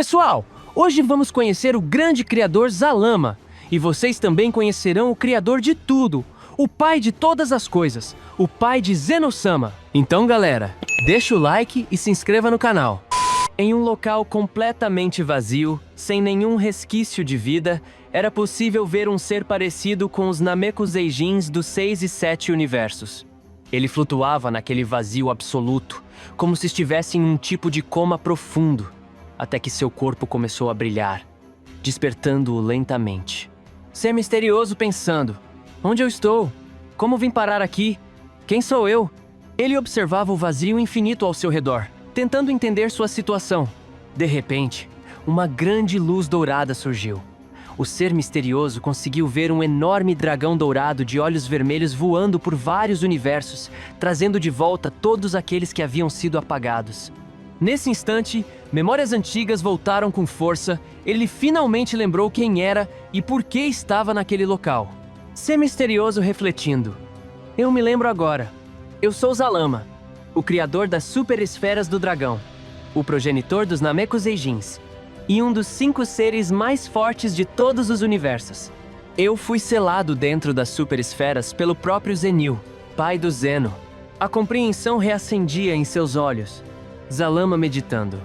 Pessoal, hoje vamos conhecer o grande criador Zalama. E vocês também conhecerão o criador de tudo, o pai de todas as coisas, o pai de Zeno-sama. Então galera, deixa o like e se inscreva no canal. Em um local completamente vazio, sem nenhum resquício de vida, era possível ver um ser parecido com os Namekuseijins dos 6 e 7 universos. Ele flutuava naquele vazio absoluto, como se estivesse em um tipo de coma profundo, até que seu corpo começou a brilhar, despertando-o lentamente. Ser misterioso pensando, onde eu estou? Como vim parar aqui? Quem sou eu? Ele observava o vazio infinito ao seu redor, tentando entender sua situação. De repente, uma grande luz dourada surgiu. O ser misterioso conseguiu ver um enorme dragão dourado de olhos vermelhos voando por vários universos, trazendo de volta todos aqueles que haviam sido apagados. Nesse instante, memórias antigas voltaram com força. Ele finalmente lembrou quem era e por que estava naquele local. Ser misterioso refletindo. Eu me lembro agora. Eu sou Zalama, o criador das super esferas do dragão, o progenitor dos Namekuseijins e um dos 5 seres mais fortes de todos os universos. Eu fui selado dentro das super esferas pelo próprio Zenil, pai do Zeno. A compreensão reacendia em seus olhos. Zalama meditando.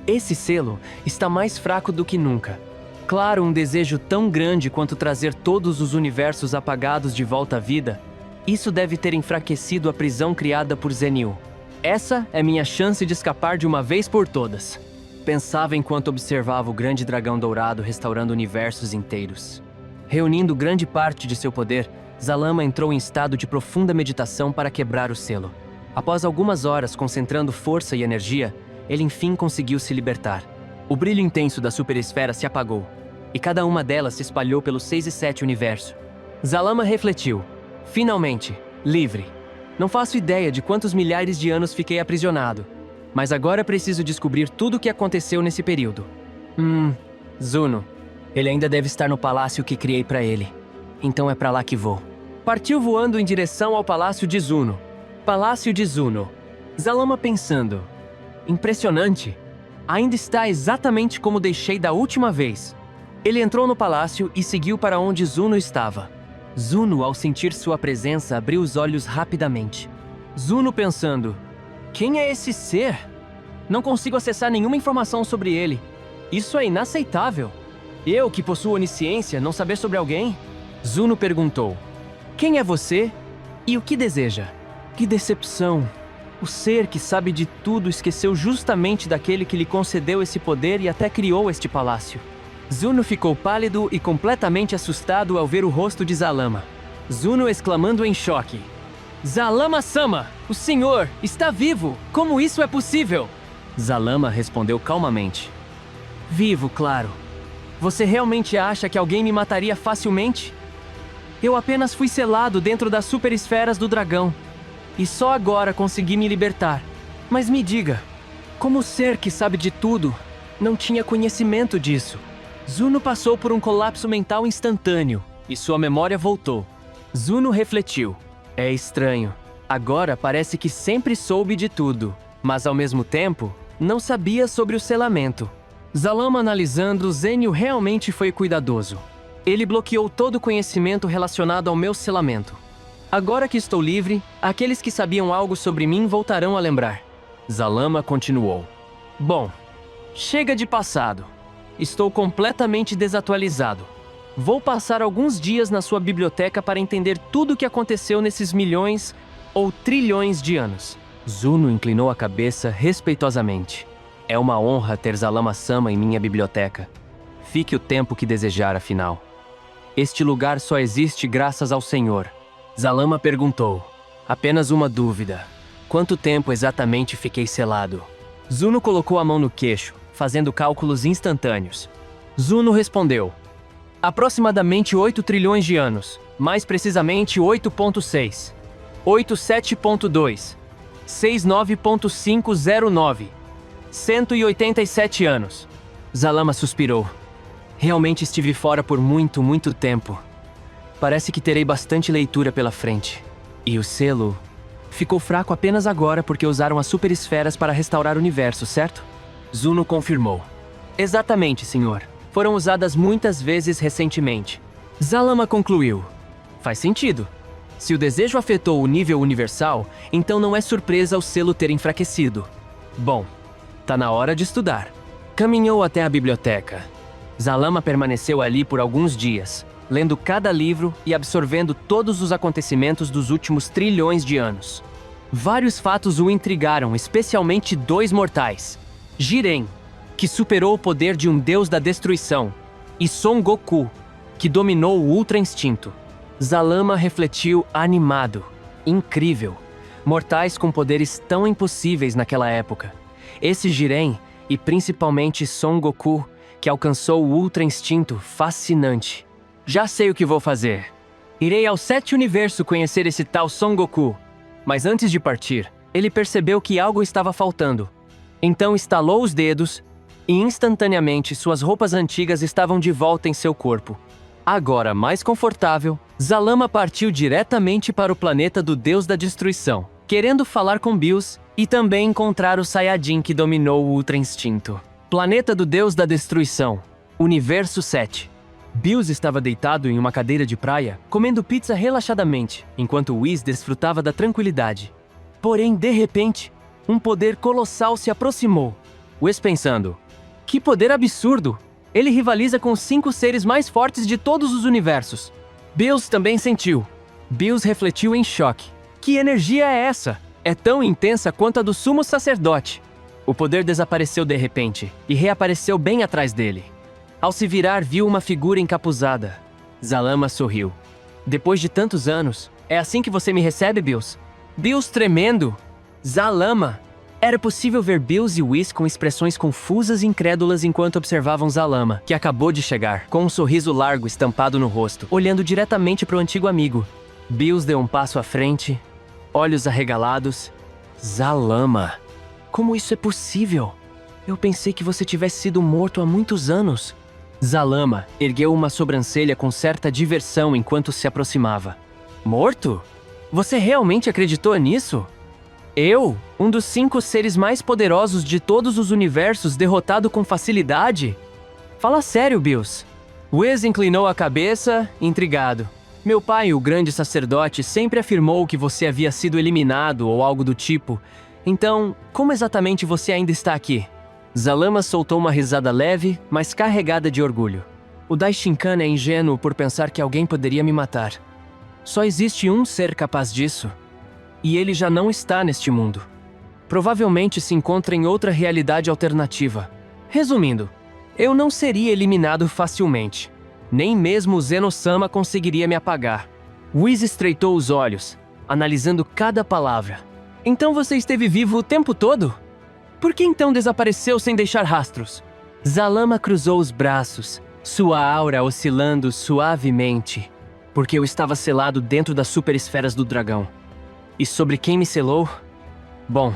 Esse selo está mais fraco do que nunca. Claro, um desejo tão grande quanto trazer todos os universos apagados de volta à vida. Isso deve ter enfraquecido a prisão criada por Zenil. Essa é minha chance de escapar de uma vez por todas. Pensava enquanto observava o grande dragão dourado restaurando universos inteiros. Reunindo grande parte de seu poder, Zalama entrou em estado de profunda meditação para quebrar o selo. Após algumas horas concentrando força e energia, ele enfim conseguiu se libertar. O brilho intenso da superesfera se apagou, e cada uma delas se espalhou pelos 6 e 7 universo. Zalama refletiu. Finalmente, livre. Não faço ideia de quantos milhares de anos fiquei aprisionado, mas agora preciso descobrir tudo o que aconteceu nesse período. Zuno. Ele ainda deve estar no palácio que criei para ele. Então é para lá que vou. Partiu voando em direção ao palácio de Zuno. Palácio de Zuno. Zalama pensando. Impressionante. Ainda está exatamente como deixei da última vez. Ele entrou no palácio e seguiu para onde Zuno estava. Zuno, ao sentir sua presença, abriu os olhos rapidamente. Zuno pensando. Quem é esse ser? Não consigo acessar nenhuma informação sobre ele. Isso é inaceitável. Eu, que possuo onisciência, não saber sobre alguém? Zuno perguntou. Quem é você e o que deseja? Que decepção! O ser que sabe de tudo esqueceu justamente daquele que lhe concedeu esse poder e até criou este palácio. Zuno ficou pálido e completamente assustado ao ver o rosto de Zalama. Zuno exclamando em choque. Zalama-sama! O senhor está vivo! Como isso é possível? Zalama respondeu calmamente. Vivo, claro. Você realmente acha que alguém me mataria facilmente? Eu apenas fui selado dentro das superesferas do dragão. E só agora consegui me libertar. Mas me diga, como o ser que sabe de tudo não tinha conhecimento disso? Zuno passou por um colapso mental instantâneo e sua memória voltou. Zuno refletiu. É estranho. Agora parece que sempre soube de tudo, mas ao mesmo tempo, não sabia sobre o selamento. Zalama analisando, Zenil realmente foi cuidadoso. Ele bloqueou todo o conhecimento relacionado ao meu selamento. Agora que estou livre, aqueles que sabiam algo sobre mim voltarão a lembrar. Zalama continuou. Bom, chega de passado. Estou completamente desatualizado. Vou passar alguns dias na sua biblioteca para entender tudo o que aconteceu nesses milhões ou trilhões de anos. Zuno inclinou a cabeça respeitosamente. É uma honra ter Zalama-sama em minha biblioteca. Fique o tempo que desejar, afinal. Este lugar só existe graças ao Senhor. Zalama perguntou. Apenas uma dúvida. Quanto tempo exatamente fiquei selado? Zuno colocou a mão no queixo, fazendo cálculos instantâneos. Zuno respondeu. Aproximadamente 8 trilhões de anos. Mais precisamente 8.6. 87.2. 69.509. 187 anos. Zalama suspirou. Realmente estive fora por muito tempo. Parece que terei bastante leitura pela frente. E o selo ficou fraco apenas agora porque usaram as superesferas para restaurar o universo, certo? Zuno confirmou. Exatamente, senhor. Foram usadas muitas vezes recentemente. Zalama concluiu. Faz sentido. Se o desejo afetou o nível universal, então não é surpresa o selo ter enfraquecido. Bom, tá na hora de estudar. Caminhou até a biblioteca. Zalama permaneceu ali por alguns dias, lendo cada livro e absorvendo todos os acontecimentos dos últimos trilhões de anos. Vários fatos o intrigaram, especialmente dois mortais. Jiren, que superou o poder de um deus da destruição, e Son Goku, que dominou o Ultra Instinto. Zalama refletiu animado. Incrível. Mortais com poderes tão impossíveis naquela época. Esse Jiren, e principalmente Son Goku, que alcançou o Ultra Instinto, fascinante. Já sei o que vou fazer. Irei ao 7 Universo conhecer esse tal Son Goku. Mas antes de partir, ele percebeu que algo estava faltando. Então estalou os dedos e instantaneamente suas roupas antigas estavam de volta em seu corpo. Agora mais confortável, Zalama partiu diretamente para o planeta do Deus da Destruição, querendo falar com Bills e também encontrar o Saiyajin que dominou o Ultra Instinto. Planeta do Deus da Destruição, Universo 7. Bills estava deitado em uma cadeira de praia, comendo pizza relaxadamente, enquanto Whis desfrutava da tranquilidade. Porém, de repente, um poder colossal se aproximou. Whis pensando, que poder absurdo! Ele rivaliza com os 5 seres mais fortes de todos os universos. Bills também sentiu. Bills refletiu em choque. Que energia é essa? É tão intensa quanto a do sumo sacerdote. O poder desapareceu de repente e reapareceu bem atrás dele. Ao se virar, viu uma figura encapuzada. Zalama sorriu. Depois de tantos anos, é assim que você me recebe, Bills? Bills tremendo. Zalama. Era possível ver Bills e Whis com expressões confusas e incrédulas enquanto observavam Zalama, que acabou de chegar, com um sorriso largo estampado no rosto, olhando diretamente para o antigo amigo. Bills deu um passo à frente, olhos arregalados. Zalama. Como isso é possível? Eu pensei que você tivesse sido morto há muitos anos. Zalama ergueu uma sobrancelha com certa diversão enquanto se aproximava. Morto? Você realmente acreditou nisso? Eu, um dos 5 seres mais poderosos de todos os universos, derrotado com facilidade? Fala sério, Bills. Whis inclinou a cabeça, intrigado. Meu pai, o grande sacerdote, sempre afirmou que você havia sido eliminado ou algo do tipo. Então, como exatamente você ainda está aqui? Zalama soltou uma risada leve, mas carregada de orgulho. O Daishinkan é ingênuo por pensar que alguém poderia me matar. Só existe um ser capaz disso. E ele já não está neste mundo. Provavelmente se encontra em outra realidade alternativa. Resumindo, eu não seria eliminado facilmente. Nem mesmo o Zeno-sama conseguiria me apagar. Whis estreitou os olhos, analisando cada palavra. Então você esteve vivo o tempo todo? Por que então desapareceu sem deixar rastros? Zalama cruzou os braços, sua aura oscilando suavemente, porque eu estava selado dentro das superesferas do dragão. E sobre quem me selou? Bom,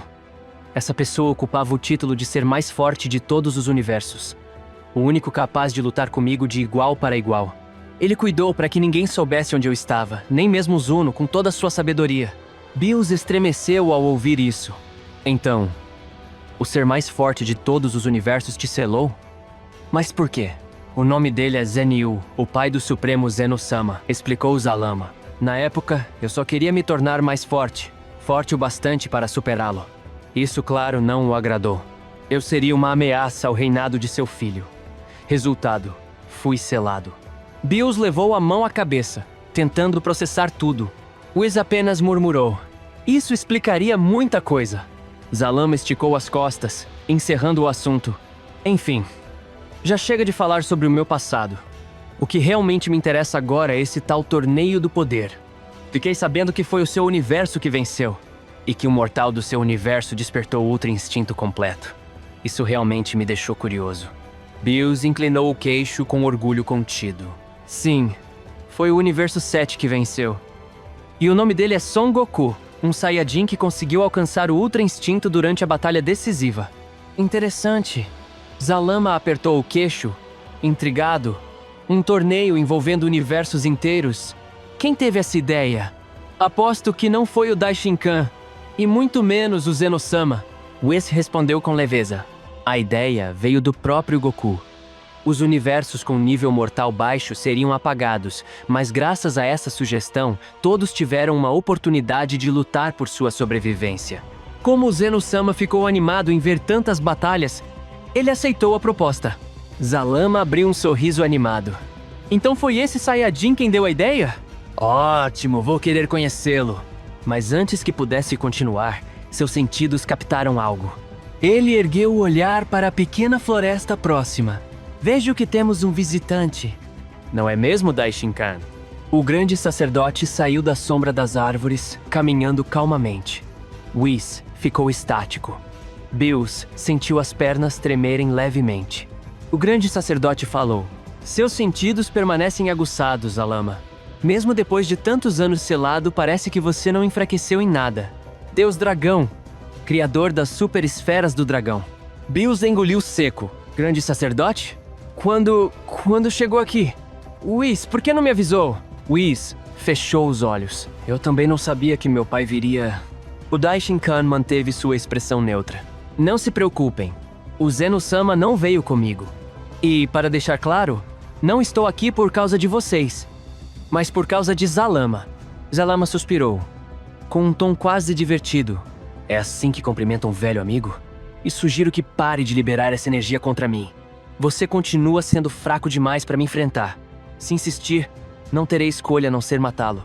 essa pessoa ocupava o título de ser mais forte de todos os universos. O único capaz de lutar comigo de igual para igual. Ele cuidou para que ninguém soubesse onde eu estava, nem mesmo Zuno com toda a sua sabedoria. Bills estremeceu ao ouvir isso. Então, o ser mais forte de todos os universos te selou? Mas por quê? O nome dele é Zenyu, o pai do Supremo Zeno-sama, explicou Zalama. Na época, eu só queria me tornar mais forte. Forte o bastante para superá-lo. Isso, claro, não o agradou. Eu seria uma ameaça ao reinado de seu filho. Resultado, fui selado. Bills levou a mão à cabeça, tentando processar tudo. Whis apenas murmurou. Isso explicaria muita coisa. Zalama esticou as costas, encerrando o assunto. Enfim, já chega de falar sobre o meu passado. O que realmente me interessa agora é esse tal torneio do poder. Fiquei sabendo que foi o seu universo que venceu, e que um mortal do seu universo despertou o Ultra Instinto completo. Isso realmente me deixou curioso. Bills inclinou o queixo com orgulho contido. Sim, foi o Universo 7 que venceu. E o nome dele é Son Goku, um Saiyajin que conseguiu alcançar o Ultra Instinto durante a batalha decisiva. Interessante. Zalama apertou o queixo, intrigado. Um torneio envolvendo universos inteiros. Quem teve essa ideia? Aposto que não foi o Daishinkan, e muito menos o Zeno-sama. Whis respondeu com leveza. A ideia veio do próprio Goku. Os universos com nível mortal baixo seriam apagados, mas graças a essa sugestão, todos tiveram uma oportunidade de lutar por sua sobrevivência. Como o Zeno-sama ficou animado em ver tantas batalhas, ele aceitou a proposta. Zalama abriu um sorriso animado. Então foi esse Saiyajin quem deu a ideia? Ótimo, vou querer conhecê-lo. Mas antes que pudesse continuar, seus sentidos captaram algo. Ele ergueu o olhar para a pequena floresta próxima. Vejo que temos um visitante. Não é mesmo, Daishinkan? O grande sacerdote saiu da sombra das árvores, caminhando calmamente. Whis ficou estático. Bills sentiu as pernas tremerem levemente. O grande sacerdote falou: seus sentidos permanecem aguçados, Zalama. Mesmo depois de tantos anos selado, parece que você não enfraqueceu em nada. Deus Dragão, criador das super esferas do dragão. Bills engoliu seco. Grande sacerdote? Quando chegou aqui? Whis, por que não me avisou? Whis fechou os olhos. Eu também não sabia que meu pai viria. O Daishinkan manteve sua expressão neutra. Não se preocupem. O Zeno-sama não veio comigo. E, para deixar claro, não estou aqui por causa de vocês, mas por causa de Zalama. Zalama suspirou, com um tom quase divertido. É assim que cumprimenta um velho amigo? E sugiro que pare de liberar essa energia contra mim. Você continua sendo fraco demais para me enfrentar. Se insistir, não terei escolha a não ser matá-lo.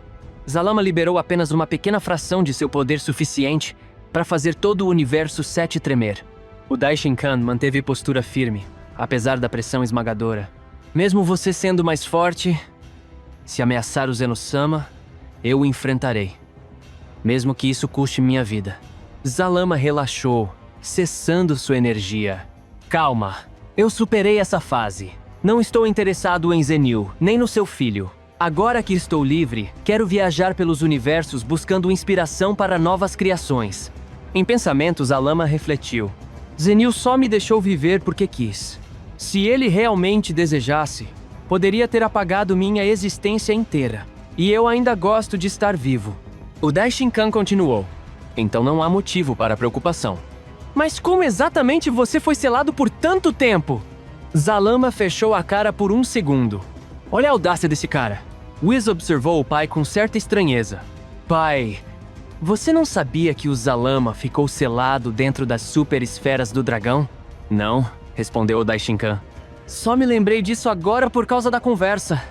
Zalama liberou apenas uma pequena fração de seu poder suficiente para fazer todo o universo 7 tremer. O Daishinkan manteve postura firme, apesar da pressão esmagadora. Mesmo você sendo mais forte, se ameaçar o Zeno-sama, eu o enfrentarei. Mesmo que isso custe minha vida. Zalama relaxou, cessando sua energia. Calma, eu superei essa fase. Não estou interessado em Zenyu, nem no seu filho. Agora que estou livre, quero viajar pelos universos buscando inspiração para novas criações. Em pensamento, Zalama refletiu. Zenyu só me deixou viver porque quis. Se ele realmente desejasse, poderia ter apagado minha existência inteira. E eu ainda gosto de estar vivo. O Daishinkan continuou. Então não há motivo para preocupação. Mas como exatamente você foi selado por tanto tempo? Zalama fechou a cara por um segundo. Olha a audácia desse cara. Whis observou o pai com certa estranheza. Pai, você não sabia que o Zalama ficou selado dentro das super esferas do dragão? Não, respondeu o Daishinkan. Só me lembrei disso agora por causa da conversa.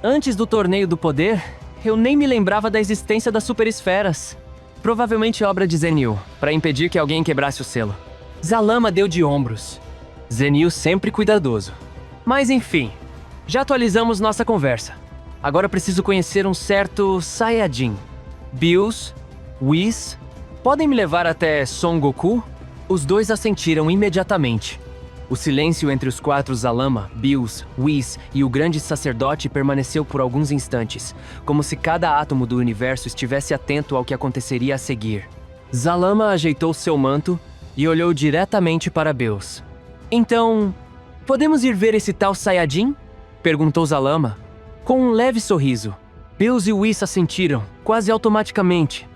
Antes do torneio do poder, eu nem me lembrava da existência das super esferas. Provavelmente obra de Zenyu, para impedir que alguém quebrasse o selo. Zalama deu de ombros. Zenyu sempre cuidadoso. Mas enfim, já atualizamos nossa conversa. Agora preciso conhecer um certo Saiyajin. Bills, Whis, podem me levar até Son Goku? Os dois assentiram imediatamente. O silêncio entre os 4 Zalama, Bills, Whis e o grande sacerdote permaneceu por alguns instantes, como se cada átomo do universo estivesse atento ao que aconteceria a seguir. Zalama ajeitou seu manto e olhou diretamente para Bills. Então, podemos ir ver esse tal Saiyajin? Perguntou Zalama, com um leve sorriso. Bills e Whis assentiram, quase automaticamente.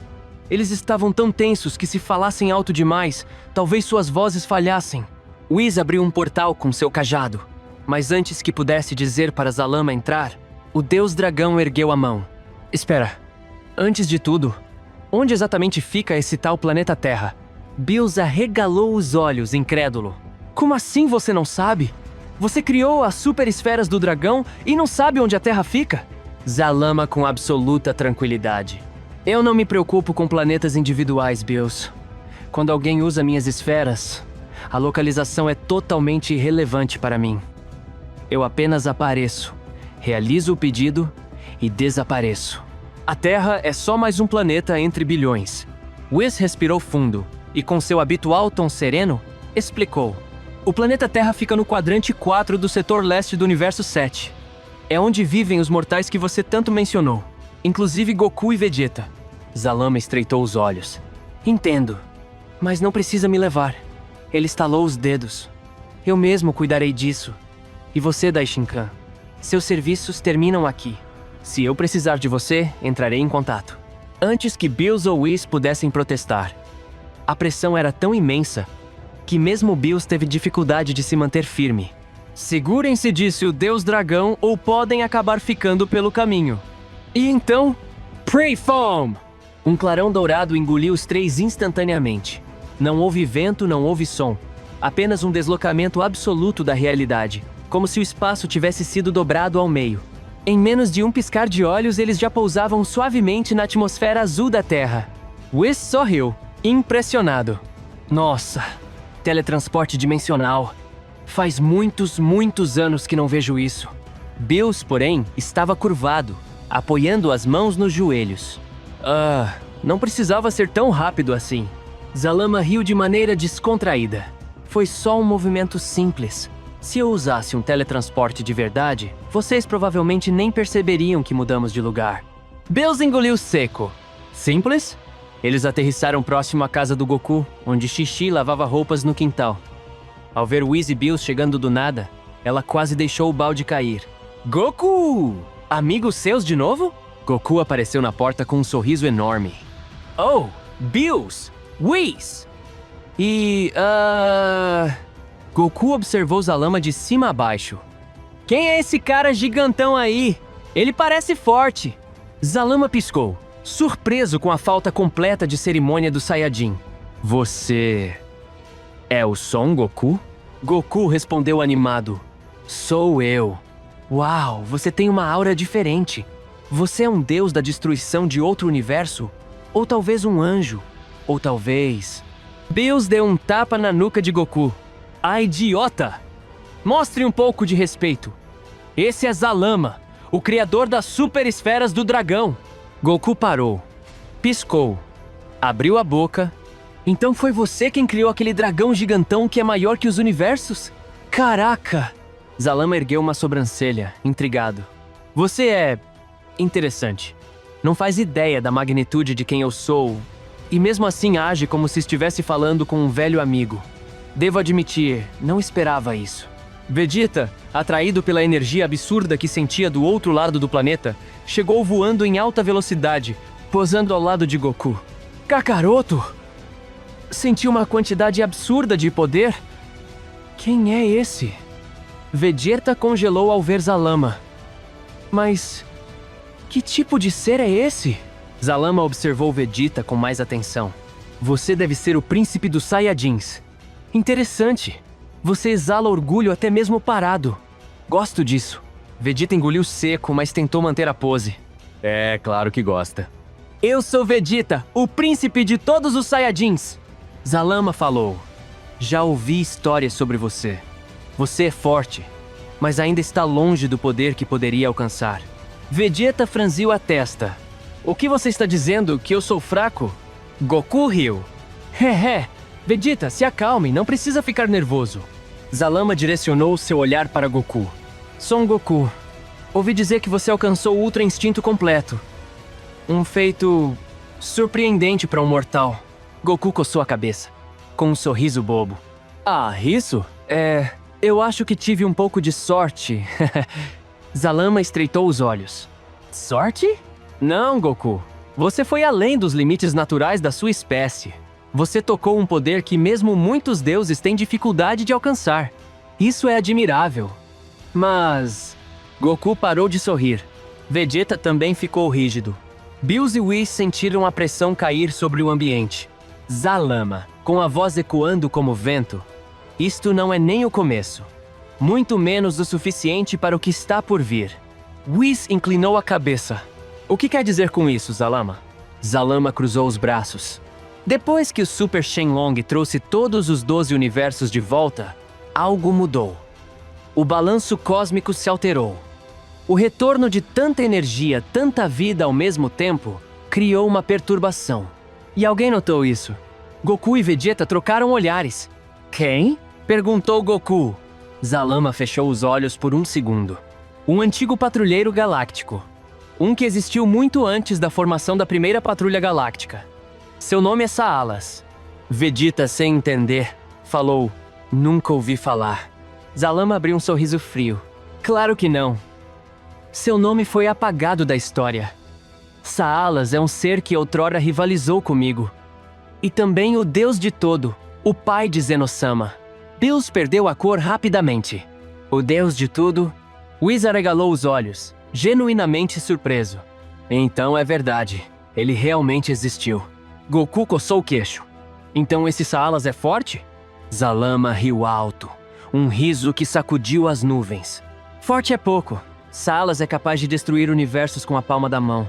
Eles estavam tão tensos que se falassem alto demais, talvez suas vozes falhassem. Whis abriu um portal com seu cajado, mas antes que pudesse dizer para Zalama entrar, o Deus Dragão ergueu a mão. Espera, antes de tudo, onde exatamente fica esse tal planeta Terra? Bills arregalou os olhos, incrédulo. Como assim você não sabe? Você criou as super esferas do dragão e não sabe onde a Terra fica? Zalama com absoluta tranquilidade. Eu não me preocupo com planetas individuais, Bills. Quando alguém usa minhas esferas, a localização é totalmente irrelevante para mim. Eu apenas apareço, realizo o pedido e desapareço. A Terra é só mais um planeta entre bilhões. Whis respirou fundo e, com seu habitual tom sereno, explicou. O planeta Terra fica no quadrante 4 do setor leste do universo 7. É onde vivem os mortais que você tanto mencionou, inclusive Goku e Vegeta. Zalama estreitou os olhos. Entendo, mas não precisa me levar. Ele estalou os dedos. Eu mesmo cuidarei disso. E você, Daishinkan? Seus serviços terminam aqui. Se eu precisar de você, entrarei em contato. Antes que Bills ou Whis pudessem protestar. A pressão era tão imensa que mesmo Bills teve dificuldade de se manter firme. Segurem-se, disse o Deus Dragão, ou podem acabar ficando pelo caminho. E então, Prey Foam! Um clarão dourado engoliu os três instantaneamente. Não houve vento, não houve som. Apenas um deslocamento absoluto da realidade, como se o espaço tivesse sido dobrado ao meio. Em menos de um piscar de olhos, eles já pousavam suavemente na atmosfera azul da Terra. Whis sorriu, impressionado. Nossa, teletransporte dimensional. Faz muitos anos que não vejo isso. Bills, porém, estava curvado, apoiando as mãos nos joelhos. Não precisava ser tão rápido assim. Zalama riu de maneira descontraída. Foi só um movimento simples. Se eu usasse um teletransporte de verdade, vocês provavelmente nem perceberiam que mudamos de lugar. Bills engoliu seco. Simples? Eles aterrissaram próximo à casa do Goku, onde Xixi lavava roupas no quintal. Ao ver Whis e Bills chegando do nada, ela quase deixou o balde cair. Goku! Amigos seus de novo? Goku apareceu na porta com um sorriso enorme. Oh, Bills! Whis! Goku observou Zalama de cima a baixo. Quem é esse cara gigantão aí? Ele parece forte. Zalama piscou, surpreso com a falta completa de cerimônia do Saiyajin. Você... é o Son Goku? Goku respondeu animado. Sou eu. Uau, você tem uma aura diferente. Você é um deus da destruição de outro universo? Ou talvez um anjo? Ou talvez... Bills deu um tapa na nuca de Goku. Ah, idiota! Mostre um pouco de respeito. Esse é Zalama, o criador das super esferas do dragão. Goku parou, piscou, abriu a boca. Então foi você quem criou aquele dragão gigantão que é maior que os universos? Caraca! Zalama ergueu uma sobrancelha, intrigado. Você é... interessante. Não faz ideia da magnitude de quem eu sou, e mesmo assim age como se estivesse falando com um velho amigo. Devo admitir, não esperava isso. Vegeta, atraído pela energia absurda que sentia do outro lado do planeta, chegou voando em alta velocidade, posando ao lado de Goku. Kakaroto! Senti uma quantidade absurda de poder? Quem é esse? Vegeta congelou ao ver Zalama. Mas... que tipo de ser é esse? Zalama observou Vegeta com mais atenção. Você deve ser o príncipe dos Saiyajins. Interessante. Você exala orgulho até mesmo parado. Gosto disso. Vegeta engoliu seco, mas tentou manter a pose. É, claro que gosta. Eu sou Vegeta, o príncipe de todos os Saiyajins. Zalama falou. Já ouvi histórias sobre você. Você é forte, mas ainda está longe do poder que poderia alcançar. Vegeta franziu a testa. O que você está dizendo? Que eu sou fraco? Goku riu. Vegeta, se acalme, não precisa ficar nervoso. Zalama direcionou seu olhar para Goku. Son Goku, ouvi dizer que você alcançou o Ultra Instinto completo. Um feito surpreendente para um mortal. Goku coçou a cabeça, com um sorriso bobo. Ah, isso? Eu acho que tive um pouco de sorte. Zalama estreitou os olhos. Sorte? Não, Goku. Você foi além dos limites naturais da sua espécie. Você tocou um poder que mesmo muitos deuses têm dificuldade de alcançar. Isso é admirável. Mas... Goku parou de sorrir. Vegeta também ficou rígido. Bills e Whis sentiram a pressão cair sobre o ambiente. Zalama, com a voz ecoando como vento. Isto não é nem o começo. Muito menos o suficiente para o que está por vir. Whis inclinou a cabeça. O que quer dizer com isso, Zalama? Zalama cruzou os braços. Depois que o Super Shenlong trouxe todos os 12 universos de volta, algo mudou. O balanço cósmico se alterou. O retorno de tanta energia, tanta vida ao mesmo tempo, criou uma perturbação. E alguém notou isso? Goku e Vegeta trocaram olhares. Quem? Perguntou Goku. Zalama fechou os olhos por um segundo. Um antigo patrulheiro galáctico. Um que existiu muito antes da formação da primeira patrulha galáctica. Seu nome é Saalas. Vegeta, sem entender, falou, nunca ouvi falar. Zalama abriu um sorriso frio. Claro que não. Seu nome foi apagado da história. Saalas é um ser que outrora rivalizou comigo. E também o Deus de todo. o pai de Zeno-sama. Deus perdeu a cor rapidamente. O Deus de tudo? Whis arregalou os olhos, genuinamente surpreso. Então é verdade, ele realmente existiu. Goku coçou o queixo. Então esse Saalas é forte? Zalama riu alto, um riso que sacudiu as nuvens. Forte é pouco. Saalas é capaz de destruir universos com a palma da mão.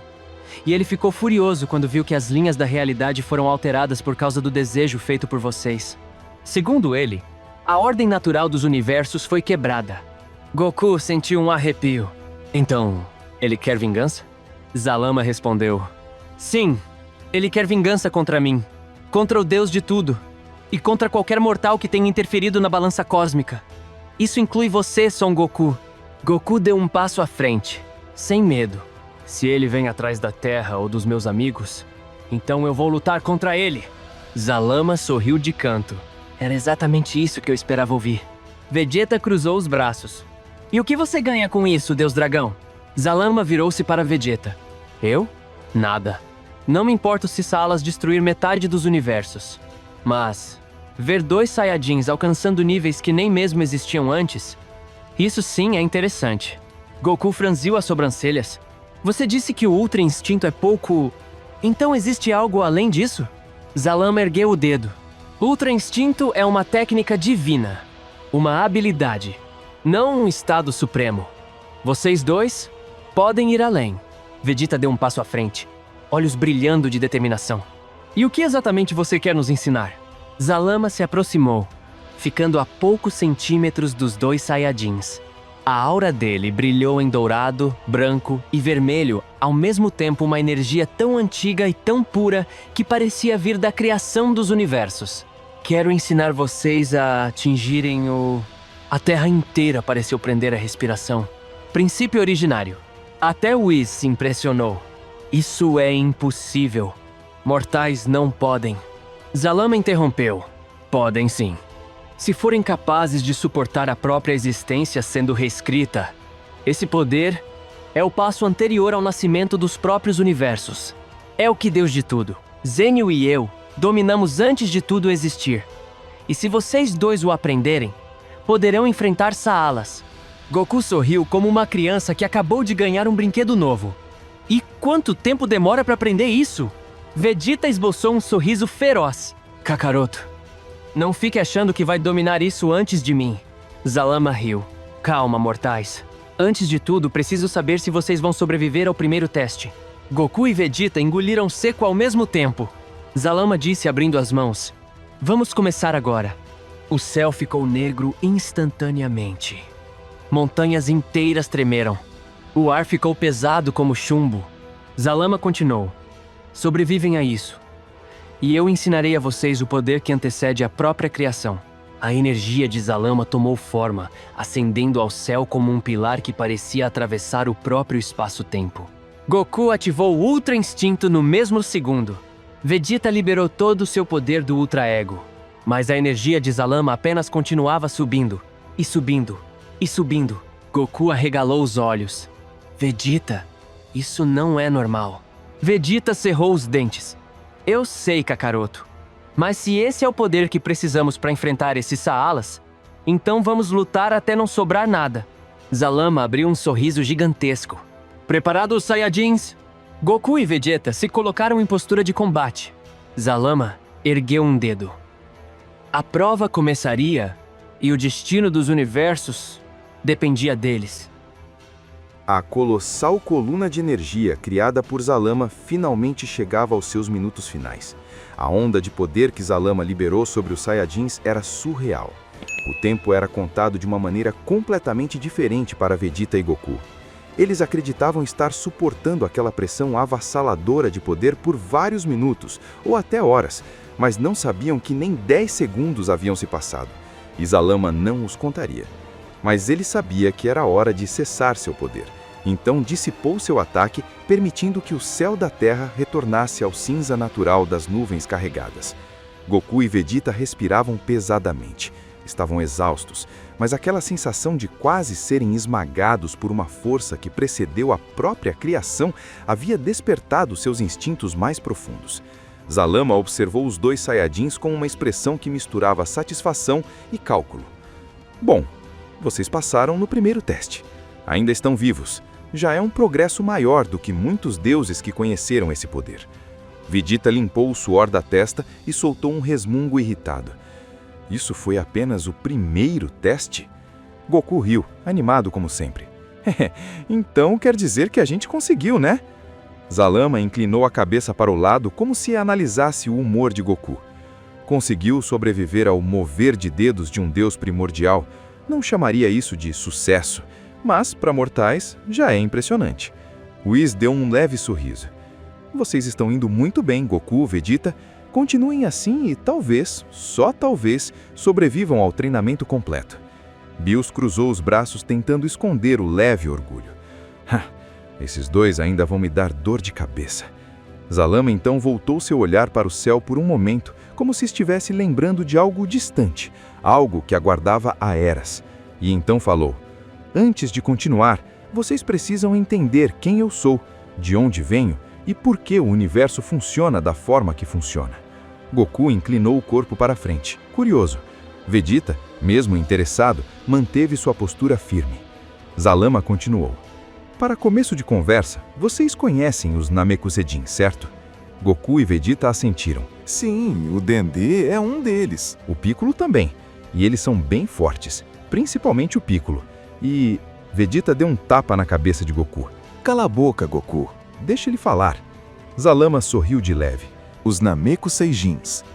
E ele ficou furioso quando viu que as linhas da realidade foram alteradas por causa do desejo feito por vocês. Segundo ele, a ordem natural dos universos foi quebrada. Goku sentiu um arrepio. Então, ele quer vingança? Zalama respondeu. Sim, ele quer vingança contra mim, contra o Deus de tudo, e contra qualquer mortal que tenha interferido na balança cósmica. Isso inclui você, Son Goku. Goku deu um passo à frente, sem medo. Se ele vem atrás da Terra ou dos meus amigos, então eu vou lutar contra ele. Zalama sorriu de canto. Era exatamente isso que eu esperava ouvir. Vegeta cruzou os braços. E o que você ganha com isso, Deus Dragão? Zalama virou-se para Vegeta. Eu? Nada. Não me importo se Saalas destruir metade dos universos. Mas ver 2 Saiyajins alcançando níveis que nem mesmo existiam antes, isso sim é interessante. Goku franziu as sobrancelhas. Você disse que o Ultra Instinto é pouco... Então existe algo além disso? Zalama ergueu o dedo. Ultra Instinto é uma técnica divina. Uma habilidade. Não um estado supremo. Vocês dois podem ir além. Vegeta deu um passo à frente, olhos brilhando de determinação. E o que exatamente você quer nos ensinar? Zalama se aproximou, ficando a poucos centímetros dos 2 Saiyajins. A aura dele brilhou em dourado, branco e vermelho, ao mesmo tempo uma energia tão antiga e tão pura que parecia vir da criação dos universos. Quero ensinar vocês a atingirem o... A Terra inteira pareceu prender a respiração. Princípio originário. Até Whis se impressionou. Isso é impossível. Mortais não podem. Zalama interrompeu. Podem sim. Se forem capazes de suportar a própria existência sendo reescrita, esse poder é o passo anterior ao nascimento dos próprios universos. É o que Deus de tudo, Zenyu e eu, dominamos antes de tudo existir. E se vocês dois o aprenderem, poderão enfrentar Saalas. Goku sorriu como uma criança que acabou de ganhar um brinquedo novo. E quanto tempo demora para aprender isso? Vegeta esboçou um sorriso feroz. Kakaroto, não fique achando que vai dominar isso antes de mim. Zalama riu. Calma, mortais. Antes de tudo, preciso saber se vocês vão sobreviver ao primeiro teste. Goku e Vegeta engoliram seco ao mesmo tempo. Zalama disse abrindo as mãos. Vamos começar agora. O céu ficou negro instantaneamente. Montanhas inteiras tremeram. O ar ficou pesado como chumbo. Zalama continuou. Sobrevivem a isso. E eu ensinarei a vocês o poder que antecede a própria criação. A energia de Zalama tomou forma, ascendendo ao céu como um pilar que parecia atravessar o próprio espaço-tempo. Goku ativou o Ultra Instinto no mesmo segundo. Vegeta liberou todo o seu poder do Ultra Ego. Mas a energia de Zalama apenas continuava subindo, e subindo, e subindo. Goku arregalou os olhos. Vegeta, isso não é normal. Vegeta cerrou os dentes. Eu sei, Kakaroto. Mas se esse é o poder que precisamos para enfrentar esses Saalas, então vamos lutar até não sobrar nada. Zalama abriu um sorriso gigantesco. Preparados, Saiyajins? Goku e Vegeta se colocaram em postura de combate. Zalama ergueu um dedo. A prova começaria e o destino dos universos dependia deles. A colossal coluna de energia criada por Zalama finalmente chegava aos seus minutos finais. A onda de poder que Zalama liberou sobre os Saiyajins era surreal. O tempo era contado de uma maneira completamente diferente para Vegeta e Goku. Eles acreditavam estar suportando aquela pressão avassaladora de poder por vários minutos, ou até horas, mas não sabiam que nem 10 segundos haviam se passado. E Zalama não os contaria. Mas ele sabia que era hora de cessar seu poder. Então dissipou seu ataque, permitindo que o céu da Terra retornasse ao cinza natural das nuvens carregadas. Goku e Vegeta respiravam pesadamente. Estavam exaustos, mas aquela sensação de quase serem esmagados por uma força que precedeu a própria criação havia despertado seus instintos mais profundos. Zalama observou os dois Saiyajins com uma expressão que misturava satisfação e cálculo. Bom, vocês passaram no primeiro teste. Ainda estão vivos. Já é um progresso maior do que muitos deuses que conheceram esse poder. Vegeta limpou o suor da testa e soltou um resmungo irritado. Isso foi apenas o primeiro teste? Goku riu, animado como sempre. Então quer dizer que a gente conseguiu, né? Zalama inclinou a cabeça para o lado como se analisasse o humor de Goku. Conseguiu sobreviver ao mover de dedos de um deus primordial. Não chamaria isso de sucesso, mas, para mortais, já é impressionante. Whis deu um leve sorriso. Vocês estão indo muito bem, Goku, Vegeta. Continuem assim e talvez, só talvez, sobrevivam ao treinamento completo. Bills cruzou os braços tentando esconder o leve orgulho. Esses dois ainda vão me dar dor de cabeça. Zalama então voltou seu olhar para o céu por um momento, como se estivesse lembrando de algo distante, algo que aguardava há eras. E então falou: antes de continuar, vocês precisam entender quem eu sou, de onde venho e por que o universo funciona da forma que funciona. Goku inclinou o corpo para frente, curioso. Vegeta, mesmo interessado, manteve sua postura firme. Zalama continuou: para começo de conversa, vocês conhecem os Namekusei, certo? Goku e Vegeta assentiram. Sim, o Dendê é um deles. O Piccolo também, e eles são bem fortes, principalmente o Piccolo. E Vegeta deu um tapa na cabeça de Goku. Cala a boca, Goku. Deixa ele falar. Zalama sorriu de leve. Os Namekusei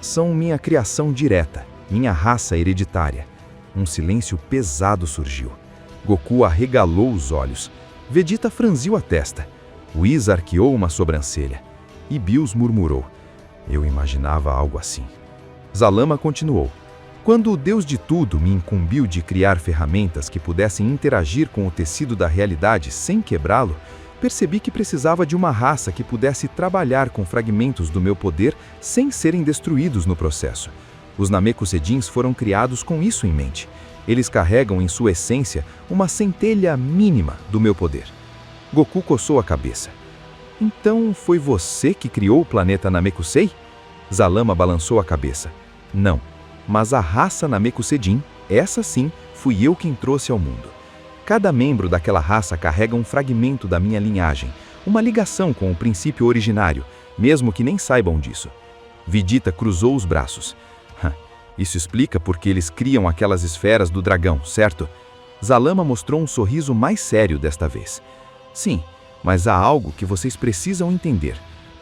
são minha criação direta, minha raça hereditária. Um silêncio pesado surgiu. Goku arregalou os olhos. Vegeta franziu a testa. Whis arqueou uma sobrancelha. E Bills murmurou: eu imaginava algo assim. Zalama continuou: quando o Deus de tudo me incumbiu de criar ferramentas que pudessem interagir com o tecido da realidade sem quebrá-lo, percebi que precisava de uma raça que pudesse trabalhar com fragmentos do meu poder sem serem destruídos no processo. Os Namekusei foram criados com isso em mente. Eles carregam em sua essência uma centelha mínima do meu poder. Goku coçou a cabeça. Então foi você que criou o planeta Namekusei? Zalama balançou a cabeça. Não, mas a raça Namekusei, essa sim, fui eu quem trouxe ao mundo. Cada membro daquela raça carrega um fragmento da minha linhagem, uma ligação com o princípio originário, mesmo que nem saibam disso. Vegeta cruzou os braços. Isso explica por que eles criam aquelas esferas do dragão, certo? Zalama mostrou um sorriso mais sério desta vez. Sim, mas há algo que vocês precisam entender.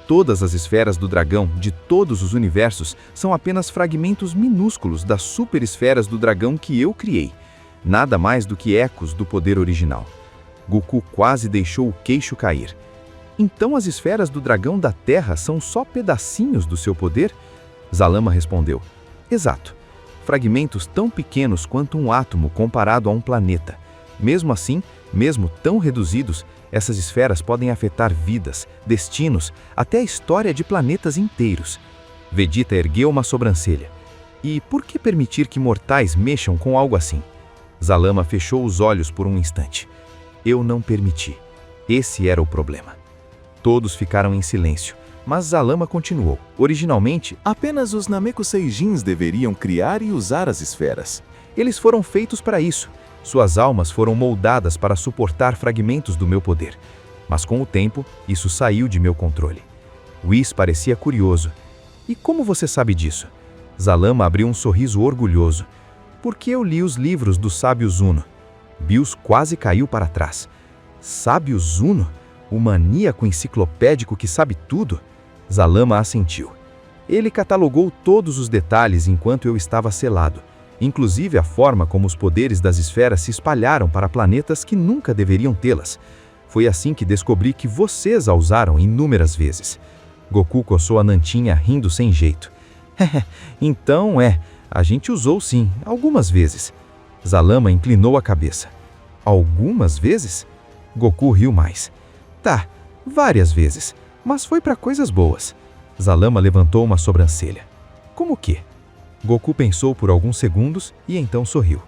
Todas as esferas do dragão, de todos os universos, são apenas fragmentos minúsculos das superesferas do dragão que eu criei. Nada mais do que ecos do poder original. Goku quase deixou o queixo cair. Então as esferas do dragão da Terra são só pedacinhos do seu poder? Zalama respondeu: exato. Fragmentos tão pequenos quanto um átomo comparado a um planeta. Mesmo assim, mesmo tão reduzidos, essas esferas podem afetar vidas, destinos, até a história de planetas inteiros. Vegeta ergueu uma sobrancelha. E por que permitir que mortais mexam com algo assim? Zalama fechou os olhos por um instante. Eu não permiti. Esse era o problema. Todos ficaram em silêncio, mas Zalama continuou. Originalmente, apenas os Namekusei deveriam criar e usar as esferas. Eles foram feitos para isso. Suas almas foram moldadas para suportar fragmentos do meu poder. Mas com o tempo, isso saiu de meu controle. Whis parecia curioso. E como você sabe disso? Zalama abriu um sorriso orgulhoso. Porque eu li os livros do sábio Zuno. Bills quase caiu para trás. Sábio Zuno? O maníaco enciclopédico que sabe tudo? Zalama assentiu. Ele catalogou todos os detalhes enquanto eu estava selado, inclusive a forma como os poderes das esferas se espalharam para planetas que nunca deveriam tê-las. Foi assim que descobri que vocês a usaram inúmeras vezes. Goku coçou a nantinha rindo sem jeito. Então a gente usou sim, algumas vezes. Zalama inclinou a cabeça. Algumas vezes? Goku riu mais. Tá, várias vezes, mas foi para coisas boas. Zalama levantou uma sobrancelha. Como que? Goku pensou por alguns segundos e então sorriu.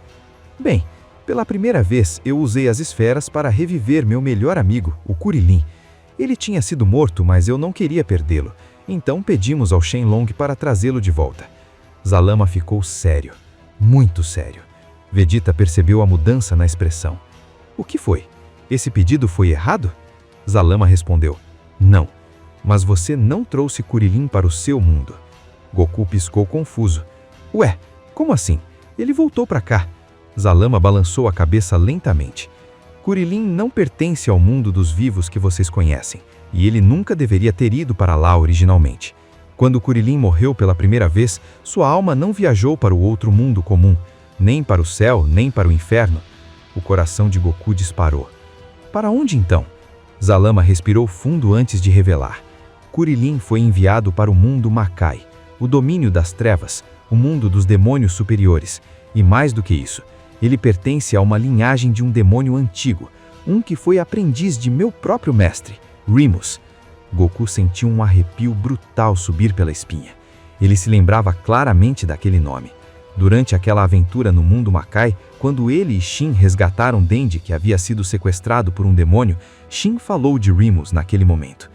Bem, pela primeira vez eu usei as esferas para reviver meu melhor amigo, o Kurilin. Ele tinha sido morto, mas eu não queria perdê-lo. Então pedimos ao Shenlong para trazê-lo de volta. Zalama ficou sério, muito sério. Vegeta percebeu a mudança na expressão. O que foi? Esse pedido foi errado? Zalama respondeu, não, mas você não trouxe Kuririn para o seu mundo. Goku piscou confuso. Ué, como assim? Ele voltou para cá. Zalama balançou a cabeça lentamente. Kuririn não pertence ao mundo dos vivos que vocês conhecem, e ele nunca deveria ter ido para lá originalmente. Quando Kuririn morreu pela primeira vez, sua alma não viajou para o outro mundo comum, nem para o céu, nem para o inferno. O coração de Goku disparou. Para onde então? Zalama respirou fundo antes de revelar. Kuririn foi enviado para o mundo Makai, o domínio das trevas, o mundo dos demônios superiores, e mais do que isso, ele pertence a uma linhagem de um demônio antigo, um que foi aprendiz de meu próprio mestre, Remus. Goku sentiu um arrepio brutal subir pela espinha. Ele se lembrava claramente daquele nome. Durante aquela aventura no mundo Makai, quando ele e Shin resgataram Denji, que havia sido sequestrado por um demônio, Shin falou de Remus naquele momento.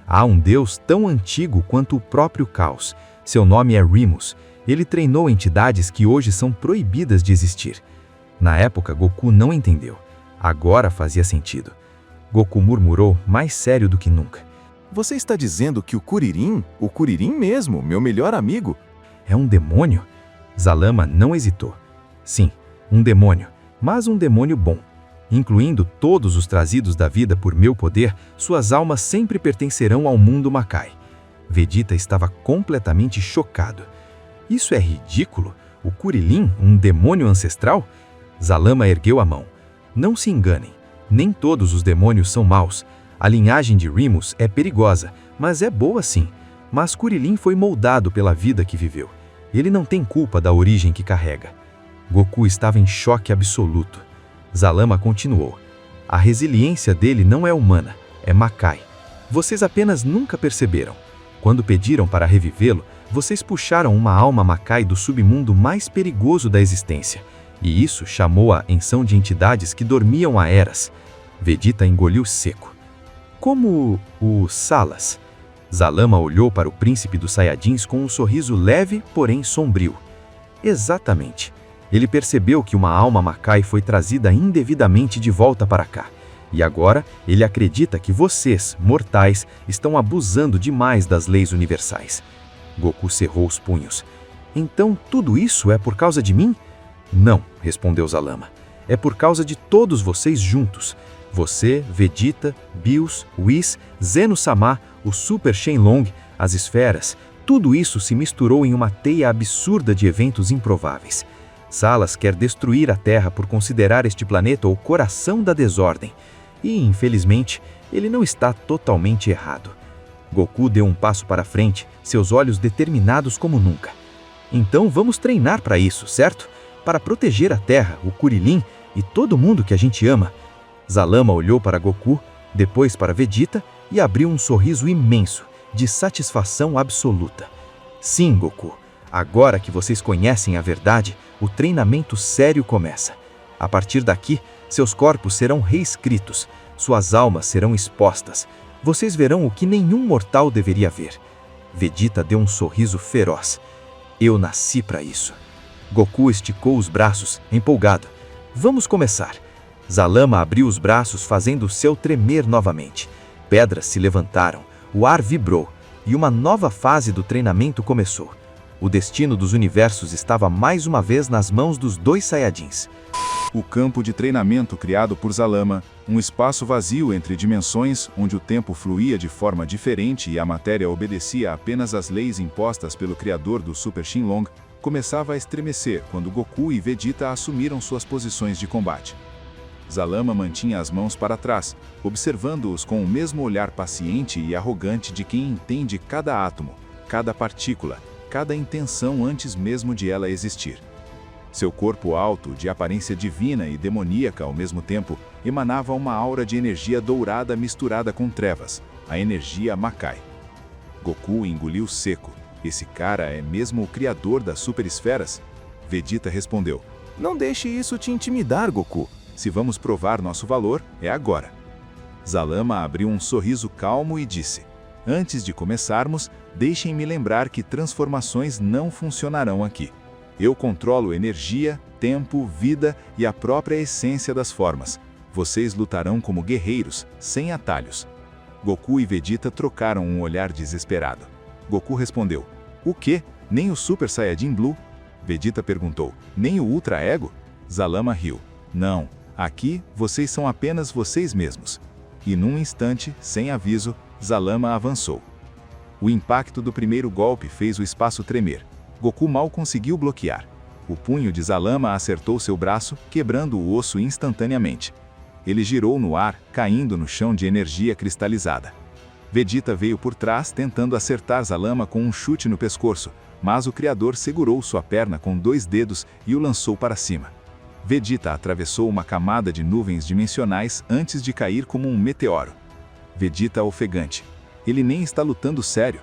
Há um deus tão antigo quanto o próprio caos. Seu nome é Remus. Ele treinou entidades que hoje são proibidas de existir. Na época, Goku não entendeu. Agora fazia sentido. Goku murmurou, mais sério do que nunca. Você está dizendo que o Kuririn mesmo, meu melhor amigo, é um demônio? Zalama não hesitou. Sim, um demônio, mas um demônio bom. Incluindo todos os trazidos da vida por meu poder, suas almas sempre pertencerão ao mundo Makai. Vegeta estava completamente chocado. Isso é ridículo? O Kuririn, um demônio ancestral? Zalama ergueu a mão. Não se enganem, nem todos os demônios são maus. A linhagem de Remus é perigosa, mas é boa sim. Mas Kuririn foi moldado pela vida que viveu. Ele não tem culpa da origem que carrega. Goku estava em choque absoluto. Zalama continuou. A resiliência dele não é humana, é Makai. Vocês apenas nunca perceberam. Quando pediram para revivê-lo, vocês puxaram uma alma Makai do submundo mais perigoso da existência. E isso chamou a atenção de entidades que dormiam há eras. Vegeta engoliu seco. Como o Salas? Zalama olhou para o príncipe dos Saiyajins com um sorriso leve, porém sombrio. Exatamente. Ele percebeu que uma alma Makai foi trazida indevidamente de volta para cá. E agora, ele acredita que vocês, mortais, estão abusando demais das leis universais. Goku cerrou os punhos. Então tudo isso é por causa de mim? Não, respondeu Zalama. É por causa de todos vocês juntos. Você, Vegeta, Bills, Whis, Zeno-sama, o Super Shenlong, as esferas, tudo isso se misturou em uma teia absurda de eventos improváveis. Salas quer destruir a Terra por considerar este planeta o coração da desordem. E, infelizmente, ele não está totalmente errado. Goku deu um passo para frente, seus olhos determinados como nunca. Então vamos treinar para isso, certo? Para proteger a Terra, o Kuririn e todo mundo que a gente ama. Zalama olhou para Goku, depois para Vegeta e abriu um sorriso imenso, de satisfação absoluta. Sim, Goku, agora que vocês conhecem a verdade, o treinamento sério começa. A partir daqui, seus corpos serão reescritos, suas almas serão expostas. Vocês verão o que nenhum mortal deveria ver. Vegeta deu um sorriso feroz. Eu nasci para isso. Goku esticou os braços, empolgado. Vamos começar. Zalama abriu os braços, fazendo o céu tremer novamente. Pedras se levantaram, o ar vibrou, e uma nova fase do treinamento começou. O destino dos universos estava mais uma vez nas mãos dos dois Saiyajins. o campo de treinamento criado por Zalama, um espaço vazio entre dimensões onde o tempo fluía de forma diferente e a matéria obedecia apenas às leis impostas pelo criador do Super Shenlong, começava a estremecer quando Goku e Vegeta assumiram suas posições de combate. Zalama mantinha as mãos para trás, observando-os com o mesmo olhar paciente e arrogante de quem entende cada átomo, cada partícula, cada intenção antes mesmo de ela existir. Seu corpo alto, de aparência divina e demoníaca ao mesmo tempo, emanava uma aura de energia dourada misturada com trevas, a energia Makai. Goku engoliu seco. Esse cara é mesmo o criador das super esferas? Vegeta respondeu: "Não deixe isso te intimidar, Goku. Se vamos provar nosso valor, é agora." Zalama abriu um sorriso calmo e disse: Antes de começarmos, deixem-me lembrar que transformações não funcionarão aqui. Eu controlo energia, tempo, vida e a própria essência das formas. Vocês lutarão como guerreiros, sem atalhos. Goku e Vegeta trocaram um olhar desesperado. Goku respondeu: "O quê? Nem o Super Saiyajin Blue?" Vegeta perguntou: "Nem o Ultra Ego?" Zalama riu: "Não, aqui vocês são apenas vocês mesmos." E num instante, sem aviso, Zalama avançou. O impacto do primeiro golpe fez o espaço tremer. Goku mal conseguiu bloquear. O punho de Zalama acertou seu braço, quebrando o osso instantaneamente. Ele girou no ar, caindo no chão de energia cristalizada. Vegeta veio por trás, tentando acertar Zalama com um chute no pescoço, mas o criador segurou sua perna com 2 dedos e o lançou para cima. Vegeta atravessou uma camada de nuvens dimensionais antes de cair como um meteoro. Vegeta ofegante. Ele nem está lutando sério.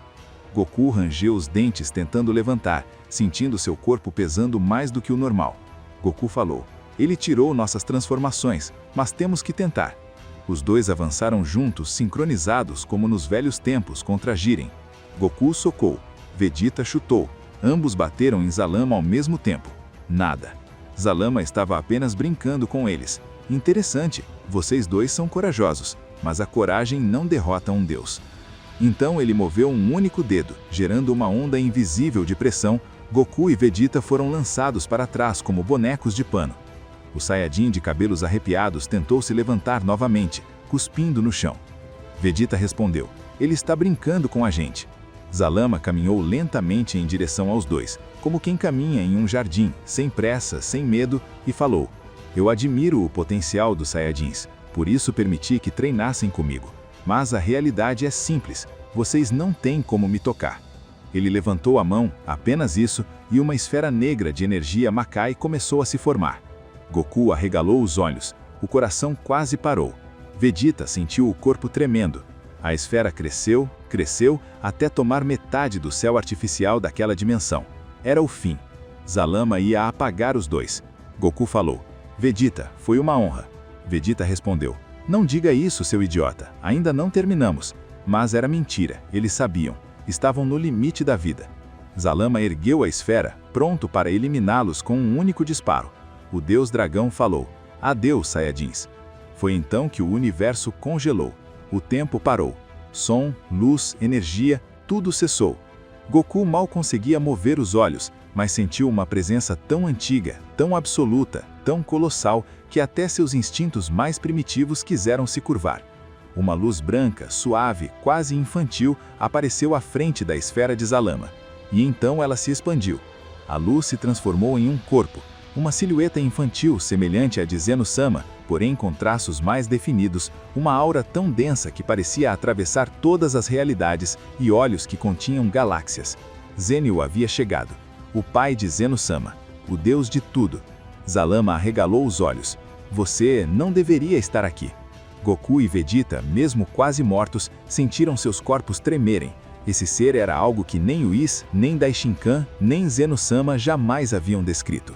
Goku rangeu os dentes tentando levantar, sentindo seu corpo pesando mais do que o normal. Goku falou: "Ele tirou nossas transformações, mas temos que tentar." Os dois avançaram juntos, sincronizados como nos velhos tempos contra Jiren. Goku socou, Vegeta chutou. Ambos bateram em Zalama ao mesmo tempo. Nada. Zalama estava apenas brincando com eles. Interessante, vocês dois são corajosos, mas a coragem não derrota um deus. Então ele moveu um único dedo, gerando uma onda invisível de pressão. Goku e Vegeta foram lançados para trás como bonecos de pano. O Saiyajin de cabelos arrepiados tentou se levantar novamente, cuspindo no chão. Vegeta respondeu: "Ele está brincando com a gente." Zalama caminhou lentamente em direção aos dois, como quem caminha em um jardim, sem pressa, sem medo, e falou: "Eu admiro o potencial dos Saiyajins, por isso permiti que treinassem comigo. Mas a realidade é simples, vocês não têm como me tocar." Ele levantou a mão, apenas isso, e uma esfera negra de energia Makai começou a se formar. Goku arregalou os olhos, o coração quase parou. Vegeta sentiu o corpo tremendo. A esfera cresceu, cresceu, até tomar metade do céu artificial daquela dimensão. Era o fim. Zalama ia apagar os dois. Goku falou: "Vegeta, foi uma honra." Vegeta respondeu: "Não diga isso, seu idiota, ainda não terminamos." Mas era mentira, eles sabiam. Estavam no limite da vida. Zalama ergueu a esfera, pronto para eliminá-los com um único disparo. O Deus Dragão falou: "Adeus, Saiyajins." Foi então que o universo congelou. O tempo parou. Som, luz, energia, tudo cessou. Goku mal conseguia mover os olhos, mas sentiu uma presença tão antiga, tão absoluta, tão colossal, que até seus instintos mais primitivos quiseram se curvar. Uma luz branca, suave, quase infantil, apareceu à frente da esfera de Zalama. E então ela se expandiu. A luz se transformou em um corpo, uma silhueta infantil semelhante à de Zeno-sama, porém com traços mais definidos, uma aura tão densa que parecia atravessar todas as realidades e olhos que continham galáxias. Zenyu havia chegado, o pai de Zeno-sama, o deus de tudo. Zalama arregalou os olhos. "Você não deveria estar aqui." Goku e Vegeta, mesmo quase mortos, sentiram seus corpos tremerem. Esse ser era algo que nem o Whis, nem Daishinkan, nem Zeno-sama jamais haviam descrito.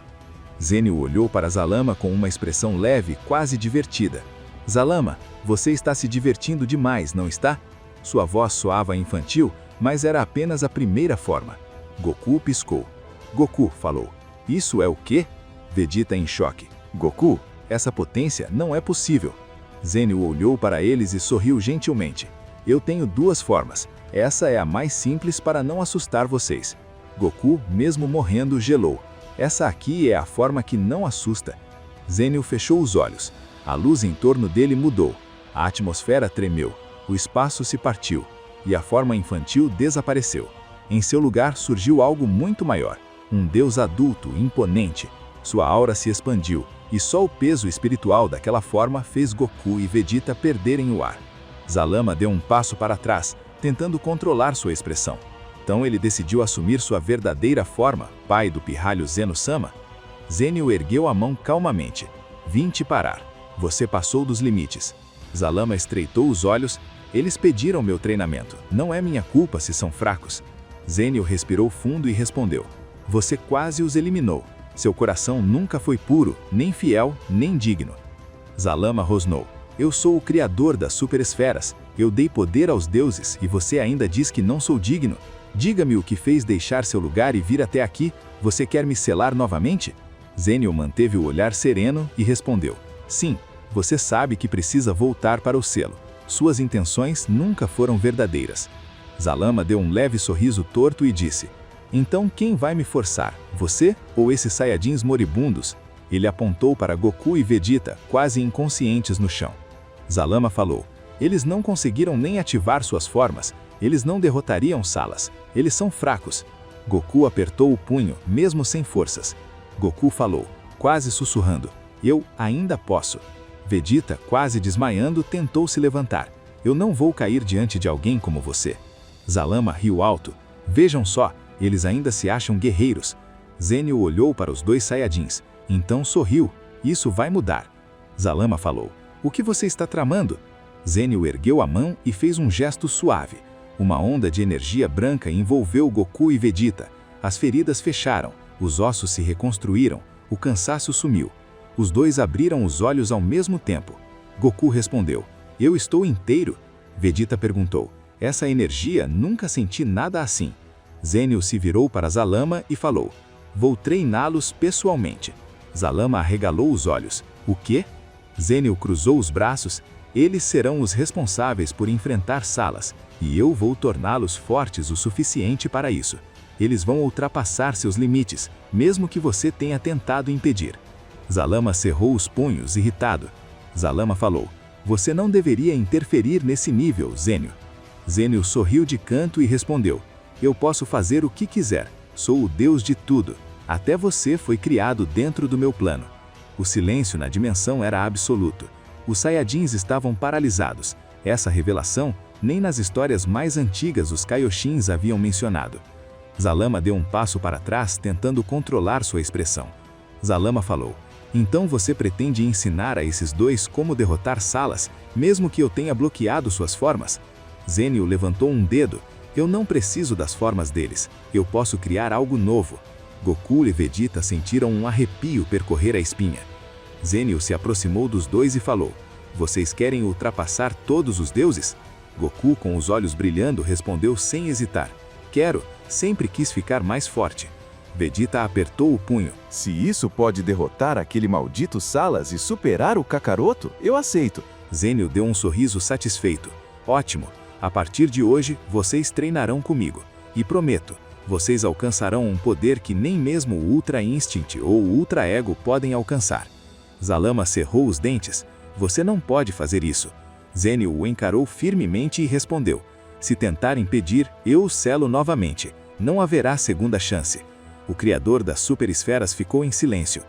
Zenyu olhou para Zalama com uma expressão leve, quase divertida. "Zalama, você está se divertindo demais, não está?" Sua voz soava infantil, mas era apenas a primeira forma. Goku piscou. Goku falou: "Isso é o quê?" Vegeta em choque. "Goku, essa potência não é possível." Zenyu olhou para eles e sorriu gentilmente. "Eu tenho 2 formas. Essa é a mais simples para não assustar vocês." Goku, mesmo morrendo, gelou. "Essa aqui é a forma que não assusta." Zenyu fechou os olhos. A luz em torno dele mudou. A atmosfera tremeu. O espaço se partiu. E a forma infantil desapareceu. Em seu lugar surgiu algo muito maior. Um deus adulto, imponente. Sua aura se expandiu. E só o peso espiritual daquela forma fez Goku e Vegeta perderem o ar. Zalama deu um passo para trás, tentando controlar sua expressão. Então ele decidiu assumir sua verdadeira forma, pai do pirralho Zeno-sama. Zenyu ergueu a mão calmamente. "Vim te parar. Você passou dos limites." Zalama estreitou os olhos. "Eles pediram meu treinamento. Não é minha culpa se são fracos." Zenyu respirou fundo e respondeu: "Você quase os eliminou. Seu coração nunca foi puro, nem fiel, nem digno." Zalama rosnou: "Eu sou o criador das superesferas. Eu dei poder aos deuses e você ainda diz que não sou digno. Diga-me o que fez deixar seu lugar e vir até aqui. Você quer me selar novamente? Zênio manteve o olhar sereno e respondeu: sim, você sabe que precisa voltar para o selo. Suas intenções nunca foram verdadeiras. Zalama deu um leve sorriso torto e disse: então quem vai me forçar, você ou esses Saiyajins moribundos? Ele apontou para Goku e Vegeta, quase inconscientes no chão. Zalama falou: eles não conseguiram nem ativar suas formas, eles não derrotariam Salas, eles são fracos. Goku apertou o punho, mesmo sem forças. Goku falou, quase sussurrando: eu ainda posso. Vegeta, quase desmaiando, tentou se levantar. Eu não vou cair diante de alguém como você. Zalama riu alto. Vejam só, eles ainda se acham guerreiros. Zênio olhou para os dois Saiyajins, então sorriu. Isso vai mudar. Zalama falou: o que você está tramando? Zênio ergueu a mão e fez um gesto suave. Uma onda de energia branca envolveu Goku e Vegeta. As feridas fecharam, os ossos se reconstruíram, o cansaço sumiu. Os dois abriram os olhos ao mesmo tempo. Goku respondeu: eu estou inteiro. Vegeta perguntou: essa energia, nunca senti nada assim. Zênio se virou para Zalama e falou: vou treiná-los pessoalmente. Zalama arregalou os olhos. O quê? Zênio cruzou os braços. Eles serão os responsáveis por enfrentar Salas, e eu vou torná-los fortes o suficiente para isso. Eles vão ultrapassar seus limites, mesmo que você tenha tentado impedir. Zalama cerrou os punhos, irritado. Zalama falou: você não deveria interferir nesse nível, Zênio. Zênio sorriu de canto e respondeu: eu posso fazer o que quiser, sou o Deus de tudo. Até você foi criado dentro do meu plano. O silêncio na dimensão era absoluto. Os Saiyajins estavam paralisados. Essa revelação, nem nas histórias mais antigas os Kaioshins haviam mencionado. Zalama deu um passo para trás, tentando controlar sua expressão. Zalama falou: então você pretende ensinar a esses dois como derrotar Salas, mesmo que eu tenha bloqueado suas formas? Zênio levantou um dedo. Eu não preciso das formas deles. Eu posso criar algo novo. Goku e Vegeta sentiram um arrepio percorrer a espinha. Zênio se aproximou dos dois e falou: vocês querem ultrapassar todos os deuses? Goku, com os olhos brilhando, respondeu sem hesitar: quero, sempre quis ficar mais forte. Vegeta apertou o punho. Se isso pode derrotar aquele maldito Salas e superar o Kakaroto, eu aceito. Zênio deu um sorriso satisfeito. Ótimo, a partir de hoje vocês treinarão comigo. E prometo, vocês alcançarão um poder que nem mesmo o Ultra Instinct ou o Ultra Ego podem alcançar. Zalama cerrou os dentes. Você não pode fazer isso. Zênio o encarou firmemente e respondeu: se tentar impedir, eu o selo novamente. Não haverá segunda chance. O criador das super esferas ficou em silêncio.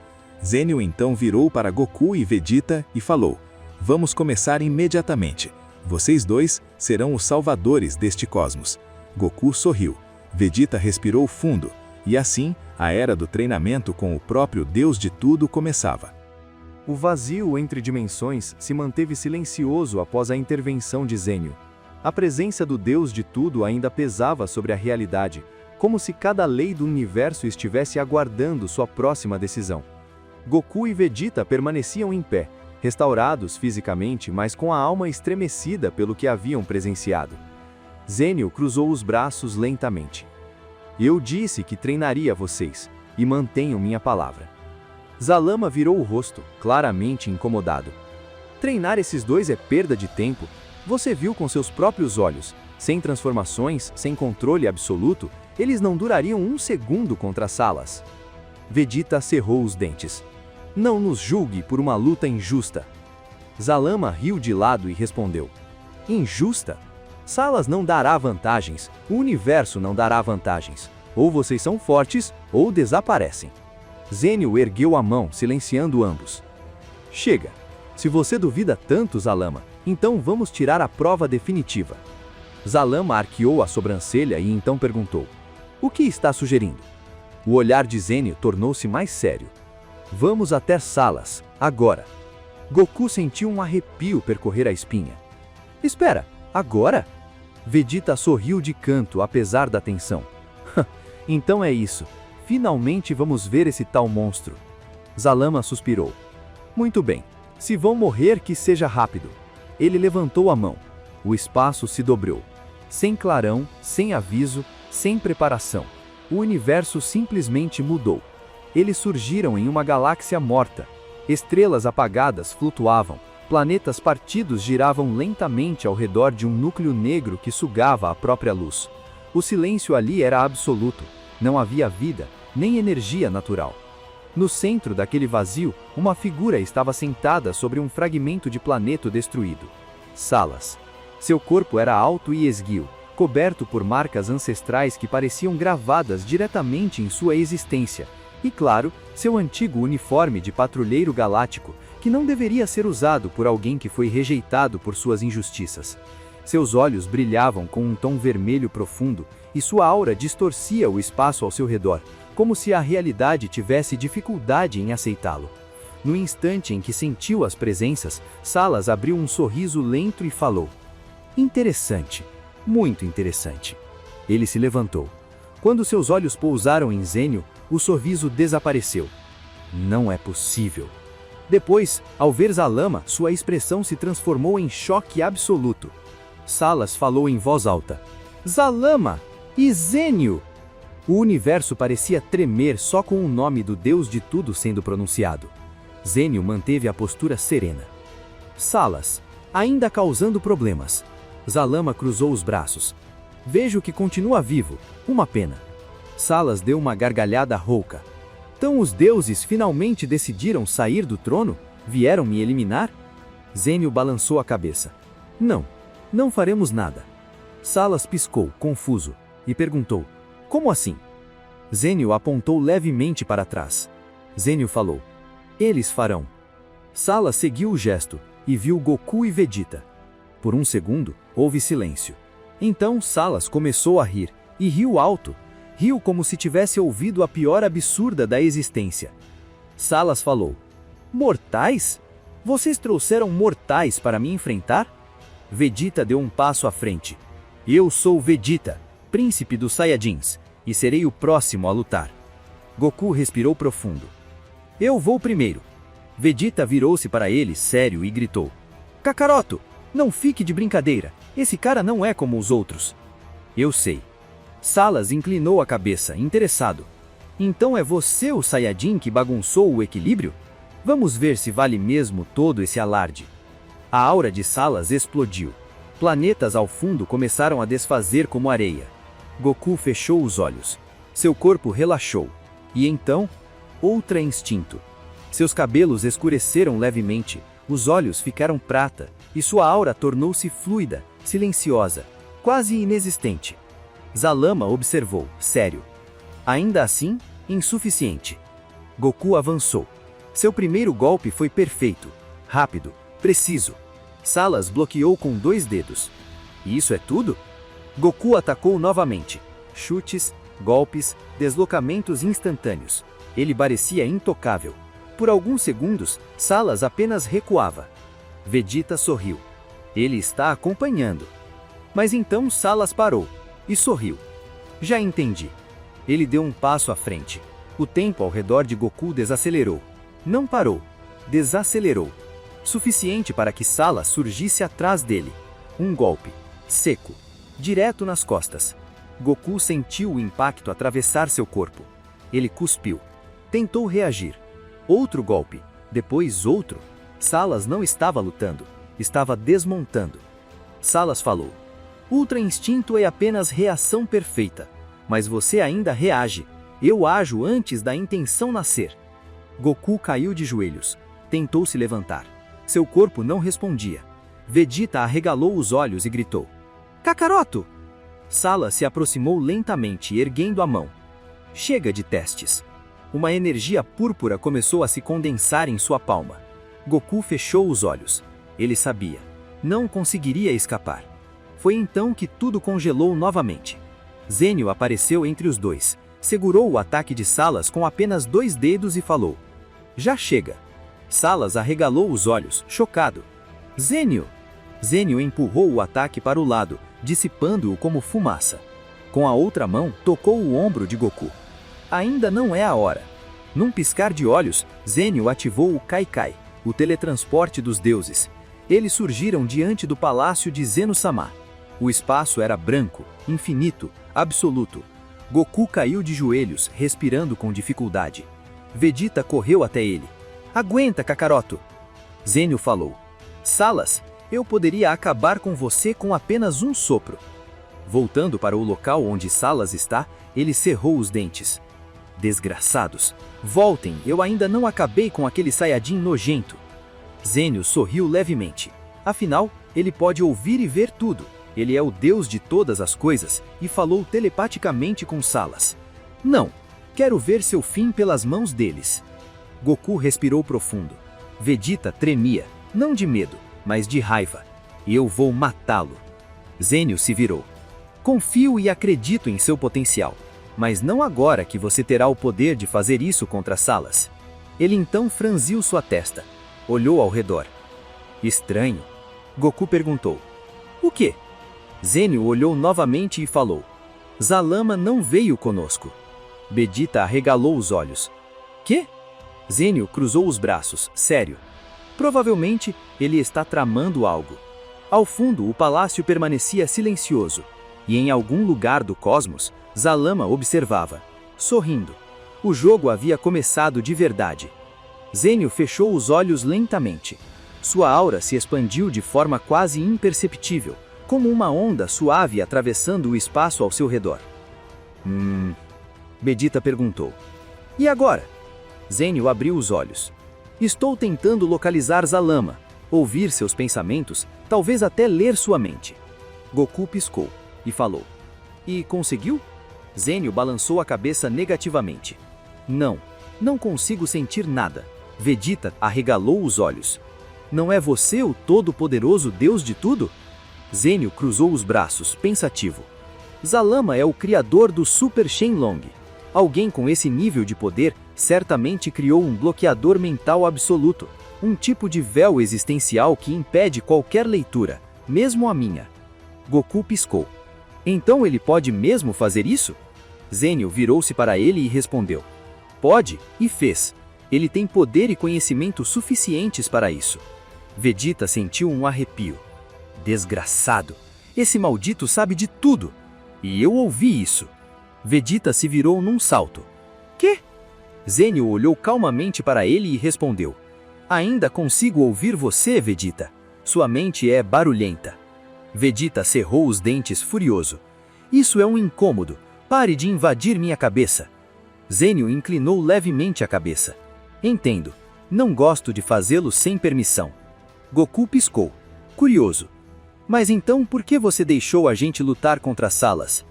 Zênio então virou para Goku e Vegeta e falou: vamos começar imediatamente. Vocês dois serão os salvadores deste cosmos. Goku sorriu. Vegeta respirou fundo. E assim, a era do treinamento com o próprio Deus de tudo começava. O vazio entre dimensões se manteve silencioso após a intervenção de Zênio. A presença do Deus de tudo ainda pesava sobre a realidade, como se cada lei do universo estivesse aguardando sua próxima decisão. Goku e Vegeta permaneciam em pé, restaurados fisicamente, mas com a alma estremecida pelo que haviam presenciado. Zênio cruzou os braços lentamente. Eu disse que treinaria vocês, e mantenho minha palavra. Zalama virou o rosto, claramente incomodado. Treinar esses dois é perda de tempo. Você viu com seus próprios olhos. Sem transformações, sem controle absoluto, eles não durariam um segundo contra Salas. Vegeta cerrou os dentes. Não nos julgue por uma luta injusta. Zalama riu de lado e respondeu: injusta? Salas não dará vantagens, o universo não dará vantagens. Ou vocês são fortes, ou desaparecem. Zênio ergueu a mão, silenciando ambos. Chega! Se você duvida tanto, Zalama, então vamos tirar a prova definitiva. Zalama arqueou a sobrancelha e então perguntou: o que está sugerindo? O olhar de Zênio tornou-se mais sério. Vamos até Salas, agora. Goku sentiu um arrepio percorrer a espinha. Espera, agora? Vegeta sorriu de canto, apesar da tensão. Então é isso. Finalmente vamos ver esse tal monstro. Zalama suspirou. Muito bem. Se vão morrer, que seja rápido. Ele levantou a mão. O espaço se dobrou. Sem clarão, sem aviso, sem preparação. O universo simplesmente mudou. Eles surgiram em uma galáxia morta. Estrelas apagadas flutuavam. Planetas partidos giravam lentamente ao redor de um núcleo negro que sugava a própria luz. O silêncio ali era absoluto. Não havia vida, nem energia natural. No centro daquele vazio, uma figura estava sentada sobre um fragmento de planeta destruído. Salas. Seu corpo era alto e esguio, coberto por marcas ancestrais que pareciam gravadas diretamente em sua existência. E claro, seu antigo uniforme de patrulheiro galáctico, que não deveria ser usado por alguém que foi rejeitado por suas injustiças. Seus olhos brilhavam com um tom vermelho profundo, e sua aura distorcia o espaço ao seu redor, como se a realidade tivesse dificuldade em aceitá-lo. No instante em que sentiu as presenças, Salas abriu um sorriso lento e falou: "Interessante, muito interessante." Ele se levantou. Quando seus olhos pousaram em Zênio, o sorriso desapareceu. Não é possível. Depois, ao ver Zalama, sua expressão se transformou em choque absoluto. Salas falou em voz alta: "Zalama! E Zênio!" O universo parecia tremer só com o nome do Deus de tudo sendo pronunciado. Zênio manteve a postura serena. Salas, ainda causando problemas. Zalama cruzou os braços. "Vejo que continua vivo. Uma pena." Salas deu uma gargalhada rouca. "Então os deuses finalmente decidiram sair do trono? Vieram me eliminar?" Zênio balançou a cabeça. Não faremos nada." Salas piscou, confuso, e perguntou: "Como assim?" Zênio apontou levemente para trás. Zênio falou: "Eles farão." Salas seguiu o gesto, e viu Goku e Vegeta. Por um segundo, houve silêncio. Então Salas começou a rir, e riu alto. Riu como se tivesse ouvido a pior absurda da existência. Salas falou: "Mortais? Vocês trouxeram mortais para me enfrentar?" Vegeta deu um passo à frente. "Eu sou Vegeta, príncipe dos Saiyajins, e serei o próximo a lutar." Goku respirou profundo. "Eu vou primeiro." Vegeta virou-se para ele, sério, e gritou: "Kakaroto, não fique de brincadeira, esse cara não é como os outros." "Eu sei." Salas inclinou a cabeça, interessado. "Então é você o Saiyajin que bagunçou o equilíbrio? Vamos ver se vale mesmo todo esse alarde." A aura de Salas explodiu. Planetas ao fundo começaram a desfazer como areia. Goku fechou os olhos. Seu corpo relaxou. E então, Ultra Instinto. Seus cabelos escureceram levemente, os olhos ficaram prata, e sua aura tornou-se fluida, silenciosa, quase inexistente. Zalama observou, sério. Ainda assim, insuficiente. Goku avançou. Seu primeiro golpe foi perfeito, rápido, preciso. Salas bloqueou com 2 dedos. E isso é tudo? Goku atacou novamente. Chutes, golpes, deslocamentos instantâneos. Ele parecia intocável. Por alguns segundos, Salas apenas recuava. Vegeta sorriu. Ele está acompanhando. Mas então Salas parou e sorriu. Já entendi. Ele deu um passo à frente. O tempo ao redor de Goku desacelerou. Não parou. Desacelerou. Suficiente para que Salas surgisse atrás dele. Um golpe. Seco. Direto nas costas. Goku sentiu o impacto atravessar seu corpo. Ele cuspiu. Tentou reagir. Outro golpe. Depois outro. Salas não estava lutando. Estava desmontando. Salas falou: "Ultra Instinto é apenas reação perfeita. Mas você ainda reage. Eu ajo antes da intenção nascer." Goku caiu de joelhos. Tentou se levantar. Seu corpo não respondia. Vegeta arregalou os olhos e gritou: "Kakaroto!" Salas se aproximou lentamente, erguendo a mão. Chega de testes. Uma energia púrpura começou a se condensar em sua palma. Goku fechou os olhos. Ele sabia. Não conseguiria escapar. Foi então que tudo congelou novamente. Zênio apareceu entre os dois. Segurou o ataque de Salas com apenas 2 dedos e falou: "Já chega." Salas arregalou os olhos, chocado. "Zênio!" Zênio empurrou o ataque para o lado, dissipando-o como fumaça. Com a outra mão, tocou o ombro de Goku. Ainda não é a hora. Num piscar de olhos, Zênio ativou o Kaikai, o teletransporte dos deuses. Eles surgiram diante do palácio de Zeno-sama. O espaço era branco, infinito, absoluto. Goku caiu de joelhos, respirando com dificuldade. Vegeta correu até ele. Aguenta, Kakaroto! Zênio falou. Salas, eu poderia acabar com você com apenas um sopro. Voltando para o local onde Salas está, ele cerrou os dentes. Desgraçados! Voltem, eu ainda não acabei com aquele Saiyajin nojento. Zênio sorriu levemente. Afinal, ele pode ouvir e ver tudo. Ele é o Deus de todas as coisas e falou telepaticamente com Salas. Não, quero ver seu fim pelas mãos deles. Goku respirou profundo. Vegeta tremia, não de medo, mas de raiva. Eu vou matá-lo. Zênio se virou. Confio e acredito em seu potencial, mas não agora que você terá o poder de fazer isso contra Salas. Ele então franziu sua testa. Olhou ao redor. Estranho. Goku perguntou. O quê? Zênio olhou novamente e falou. Zalama não veio conosco. Vegeta arregalou os olhos. Quê? Zênio cruzou os braços, sério. Provavelmente, ele está tramando algo. Ao fundo, o palácio permanecia silencioso, e em algum lugar do cosmos, Zalama observava, sorrindo. O jogo havia começado de verdade. Zênio fechou os olhos lentamente. Sua aura se expandiu de forma quase imperceptível, como uma onda suave atravessando o espaço ao seu redor. Vegeta perguntou. E agora? Zênio abriu os olhos. Estou tentando localizar Zalama, ouvir seus pensamentos, talvez até ler sua mente. Goku piscou e falou. E conseguiu? Zênio balançou a cabeça negativamente. Não consigo sentir nada. Vegeta arregalou os olhos. Não é você o todo-poderoso Deus de tudo? Zênio cruzou os braços, pensativo. Zalama é o criador do Super Shenlong. Alguém com esse nível de poder certamente criou um bloqueador mental absoluto, um tipo de véu existencial que impede qualquer leitura, mesmo a minha. Goku piscou. Então ele pode mesmo fazer isso? Zênio virou-se para ele e respondeu. Pode, e fez. Ele tem poder e conhecimento suficientes para isso. Vegeta sentiu um arrepio. Desgraçado! Esse maldito sabe de tudo! E eu ouvi isso. Vegeta se virou num salto. Quê? Zênio olhou calmamente para ele e respondeu. Ainda consigo ouvir você, Vegeta. Sua mente é barulhenta. Vegeta cerrou os dentes furioso. Isso é um incômodo. Pare de invadir minha cabeça. Zênio inclinou levemente a cabeça. Entendo. Não gosto de fazê-lo sem permissão. Goku piscou. Curioso. Mas então por que você deixou a gente lutar contra Salas?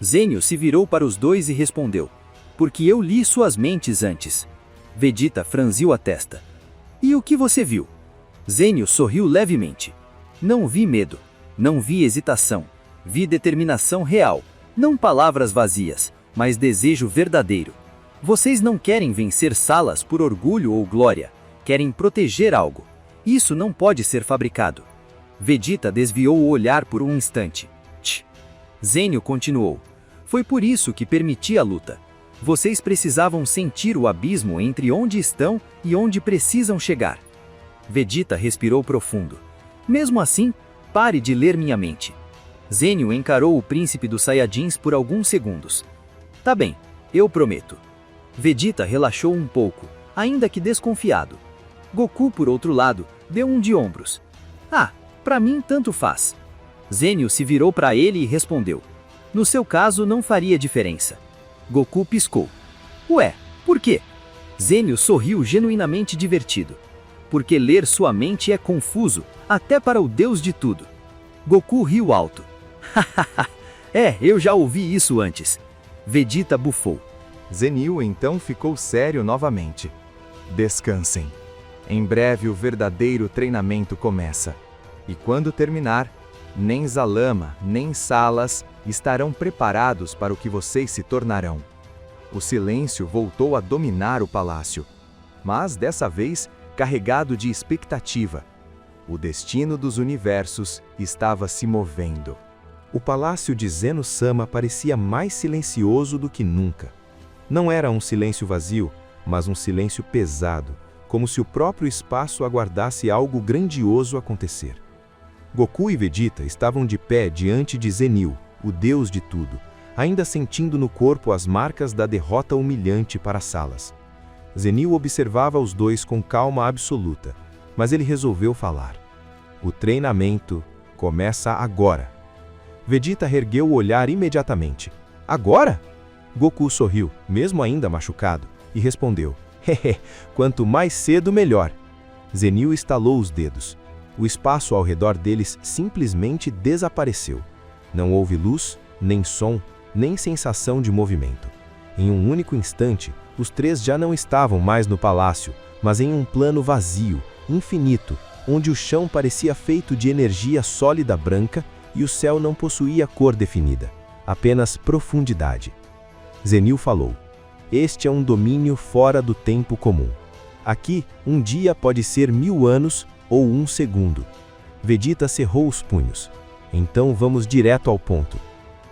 Zênio se virou para os dois e respondeu. Porque eu li suas mentes antes. Vegeta franziu a testa. E o que você viu? Zênio sorriu levemente. Não vi medo. Não vi hesitação. Vi determinação real. Não palavras vazias, mas desejo verdadeiro. Vocês não querem vencer Salas por orgulho ou glória. Querem proteger algo. Isso não pode ser fabricado. Vegeta desviou o olhar por um instante. Tch. Zênio continuou. Foi por isso que permiti a luta. Vocês precisavam sentir o abismo entre onde estão e onde precisam chegar. Vegeta respirou profundo. Mesmo assim, pare de ler minha mente. Zênio encarou o príncipe dos Saiyajins por alguns segundos. Tá bem, eu prometo. Vegeta relaxou um pouco, ainda que desconfiado. Goku, por outro lado, deu um de ombros. Ah, pra mim tanto faz. Zênio se virou para ele e respondeu. No seu caso não faria diferença. Goku piscou. Ué, por quê? Zênio sorriu genuinamente divertido. Porque ler sua mente é confuso, até para o Deus de tudo. Goku riu alto. Eu já ouvi isso antes. Vegeta bufou. Zenyu então ficou sério novamente. Descansem. Em breve o verdadeiro treinamento começa. E quando terminar, nem Zalama, nem Salas estarão preparados para o que vocês se tornarão. O silêncio voltou a dominar o palácio, mas dessa vez carregado de expectativa. O destino dos universos estava se movendo. O palácio de Zeno-sama parecia mais silencioso do que nunca. Não era um silêncio vazio, mas um silêncio pesado, como se o próprio espaço aguardasse algo grandioso acontecer. Goku e Vegeta estavam de pé diante de Zenil, o deus de tudo, ainda sentindo no corpo as marcas da derrota humilhante para Salas. Zenil observava os dois com calma absoluta, mas ele resolveu falar. O treinamento começa agora. Vegeta ergueu o olhar imediatamente. Agora? Goku sorriu, mesmo ainda machucado, e respondeu. Hehe, quanto mais cedo, melhor. Zenil estalou os dedos. O espaço ao redor deles simplesmente desapareceu. Não houve luz, nem som, nem sensação de movimento. Em um único instante, os três já não estavam mais no palácio, mas em um plano vazio, infinito, onde o chão parecia feito de energia sólida branca e o céu não possuía cor definida, apenas profundidade. Zenil falou. Este é um domínio fora do tempo comum. Aqui, um dia pode ser 1000 anos ou 1 segundo. Vegeta cerrou os punhos. Então vamos direto ao ponto.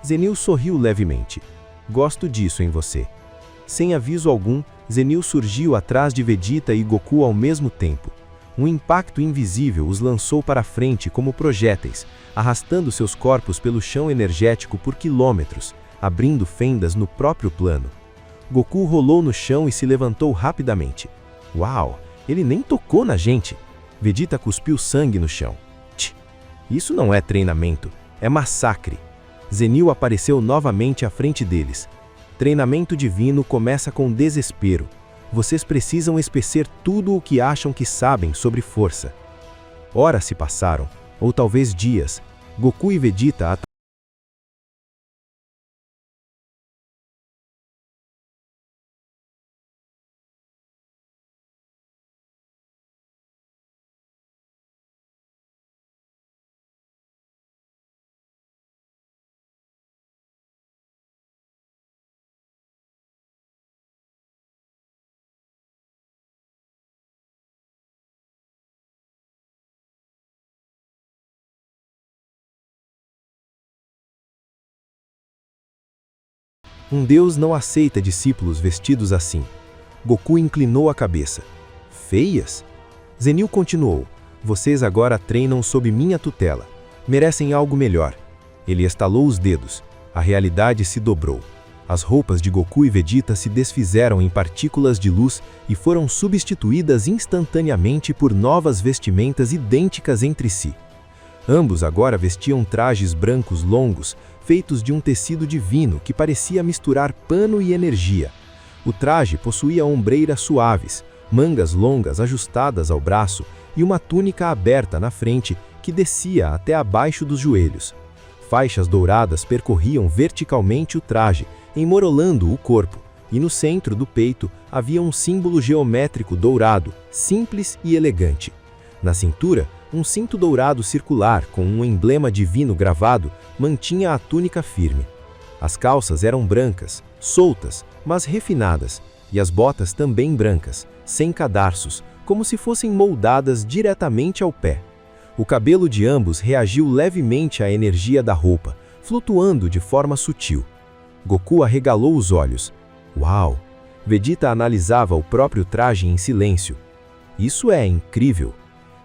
Zenil sorriu levemente. Gosto disso em você. Sem aviso algum, Zenil surgiu atrás de Vegeta e Goku ao mesmo tempo. Um impacto invisível os lançou para frente como projéteis, arrastando seus corpos pelo chão energético por quilômetros, abrindo fendas no próprio plano. Goku rolou no chão e se levantou rapidamente. Uau, ele nem tocou na gente. Vegeta cuspiu sangue no chão. Tch, isso não é treinamento, é massacre. Zenil apareceu novamente à frente deles. Treinamento divino começa com desespero. Vocês precisam esquecer tudo o que acham que sabem sobre força. Horas se passaram, ou talvez dias. Goku e Vegeta Um deus não aceita discípulos vestidos assim. Goku inclinou a cabeça. Feias? Zenil continuou. Vocês agora treinam sob minha tutela. Merecem algo melhor. Ele estalou os dedos. A realidade se dobrou. As roupas de Goku e Vegeta se desfizeram em partículas de luz e foram substituídas instantaneamente por novas vestimentas idênticas entre si. Ambos agora vestiam trajes brancos longos, feitos de um tecido divino que parecia misturar pano e energia. O traje possuía ombreiras suaves, mangas longas ajustadas ao braço e uma túnica aberta na frente que descia até abaixo dos joelhos. Faixas douradas percorriam verticalmente o traje, enmorolando o corpo, e no centro do peito havia um símbolo geométrico dourado, simples e elegante. Na cintura, um cinto dourado circular com um emblema divino gravado mantinha a túnica firme. As calças eram brancas, soltas, mas refinadas, e as botas também brancas, sem cadarços, como se fossem moldadas diretamente ao pé. O cabelo de ambos reagiu levemente à energia da roupa, flutuando de forma sutil. Goku arregalou os olhos. Uau! Vegeta analisava o próprio traje em silêncio. Isso é incrível!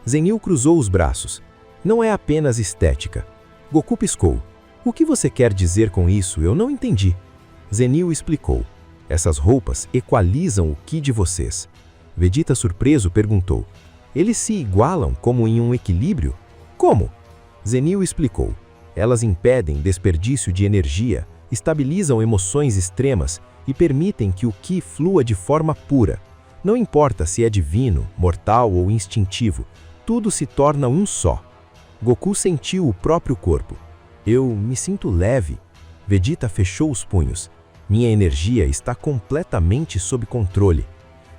Zenil cruzou os braços. Não é apenas estética. Goku piscou. O que você quer dizer com isso? Eu não entendi. Zenil explicou. Essas roupas equalizam o ki de vocês. Vegeta surpreso perguntou. Eles se igualam como em um equilíbrio? Como? Zenil explicou. Elas impedem desperdício de energia, estabilizam emoções extremas e permitem que o ki flua de forma pura. Não importa se é divino, mortal ou instintivo, tudo se torna um só. Goku sentiu o próprio corpo. Eu me sinto leve. Vegeta fechou os punhos. Minha energia está completamente sob controle.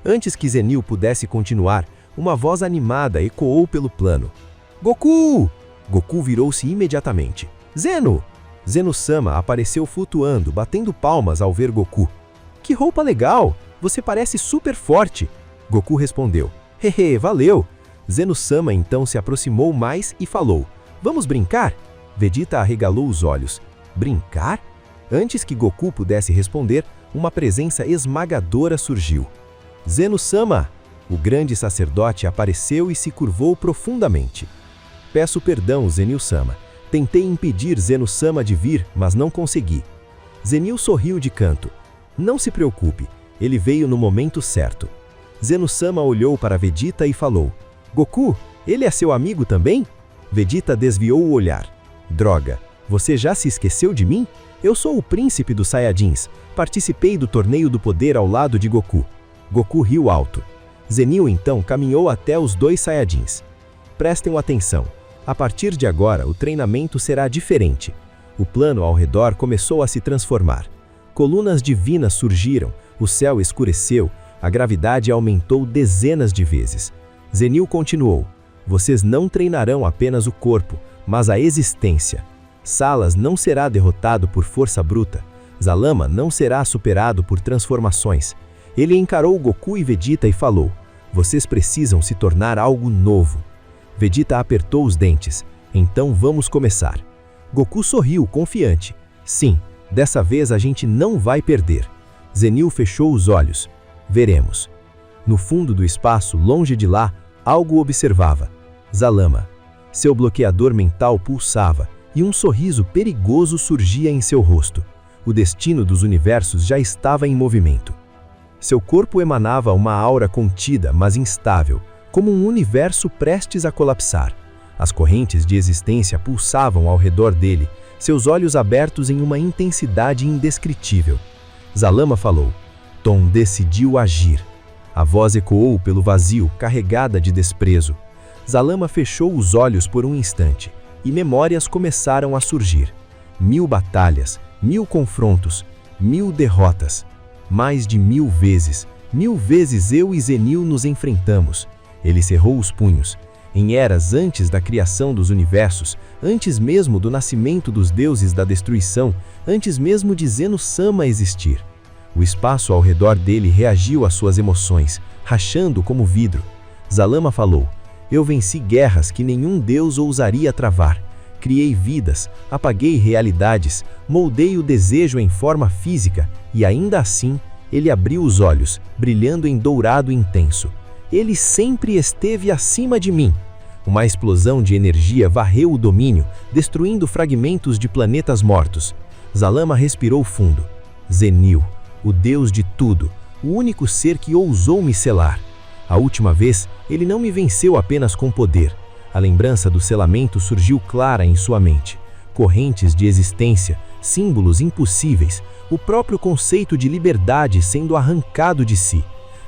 Antes que Zenil pudesse continuar, uma voz animada ecoou pelo plano. Goku! Goku virou-se imediatamente. Zeno! Zeno-sama apareceu flutuando, batendo palmas ao ver Goku. Que roupa legal! Você parece super forte! Goku respondeu. Hehe, valeu! Zeno-sama então se aproximou mais e falou. Vamos brincar? Vegeta arregalou os olhos. Brincar? Antes que Goku pudesse responder, uma presença esmagadora surgiu. Zeno-sama! O grande sacerdote apareceu e se curvou profundamente. Peço perdão, Zenil-sama. Tentei impedir Zeno-sama de vir, mas não consegui. Zenil sorriu de canto. Não se preocupe, ele veio no momento certo. Zeno-sama olhou para Vegeta e falou: Goku, ele é seu amigo também? Vegeta desviou o olhar. Droga, você já se esqueceu de mim? Eu sou o príncipe dos Saiyajins. Participei do torneio do poder ao lado de Goku. Goku riu alto. Zenil então caminhou até os dois Saiyajins. Prestem atenção. A partir de agora, o treinamento será diferente. O plano ao redor começou a se transformar. Colunas divinas surgiram, o céu escureceu, a gravidade aumentou dezenas de vezes. Zenil continuou: vocês não treinarão apenas o corpo, mas a existência. Salas não será derrotado por força bruta. Zalama não será superado por transformações. Ele encarou Goku e Vegeta e falou: vocês precisam se tornar algo novo. Vegeta apertou os dentes. Então vamos começar. Goku sorriu, confiante. Sim, dessa vez a gente não vai perder. Zenil fechou os olhos. Veremos. No fundo do espaço, longe de lá, algo observava. Zalama. Seu bloqueador mental pulsava, e um sorriso perigoso surgia em seu rosto. O destino dos universos já estava em movimento. Seu corpo emanava uma aura contida, mas instável, como um universo prestes a colapsar. As correntes de existência pulsavam ao redor dele, seus olhos abertos em uma intensidade indescritível. Zalama falou. Tom decidiu agir. A voz ecoou pelo vazio, carregada de desprezo. Zalama fechou os olhos por um instante, e memórias começaram a surgir. 1000 batalhas, 1000 confrontos, 1000 derrotas. Mais de 1000 vezes eu e Zenil nos enfrentamos. Ele cerrou os punhos. Em eras antes da criação dos universos, antes mesmo do nascimento dos deuses da destruição, antes mesmo de Zeno-sama existir. O espaço ao redor dele reagiu às suas emoções, rachando como vidro. Zalama falou: eu venci guerras que nenhum deus ousaria travar. Criei vidas, apaguei realidades, moldei o desejo em forma física, e ainda assim, ele abriu os olhos, brilhando em dourado intenso. Ele sempre esteve acima de mim. Uma explosão de energia varreu o domínio, destruindo fragmentos de planetas mortos. Zalama respirou fundo. Zenil, o deus de tudo, o único ser que ousou me selar. A última vez, ele não me venceu apenas com poder. A lembrança do selamento surgiu clara em sua mente. Correntes de existência, símbolos impossíveis, o próprio conceito de liberdade sendo arrancado de si.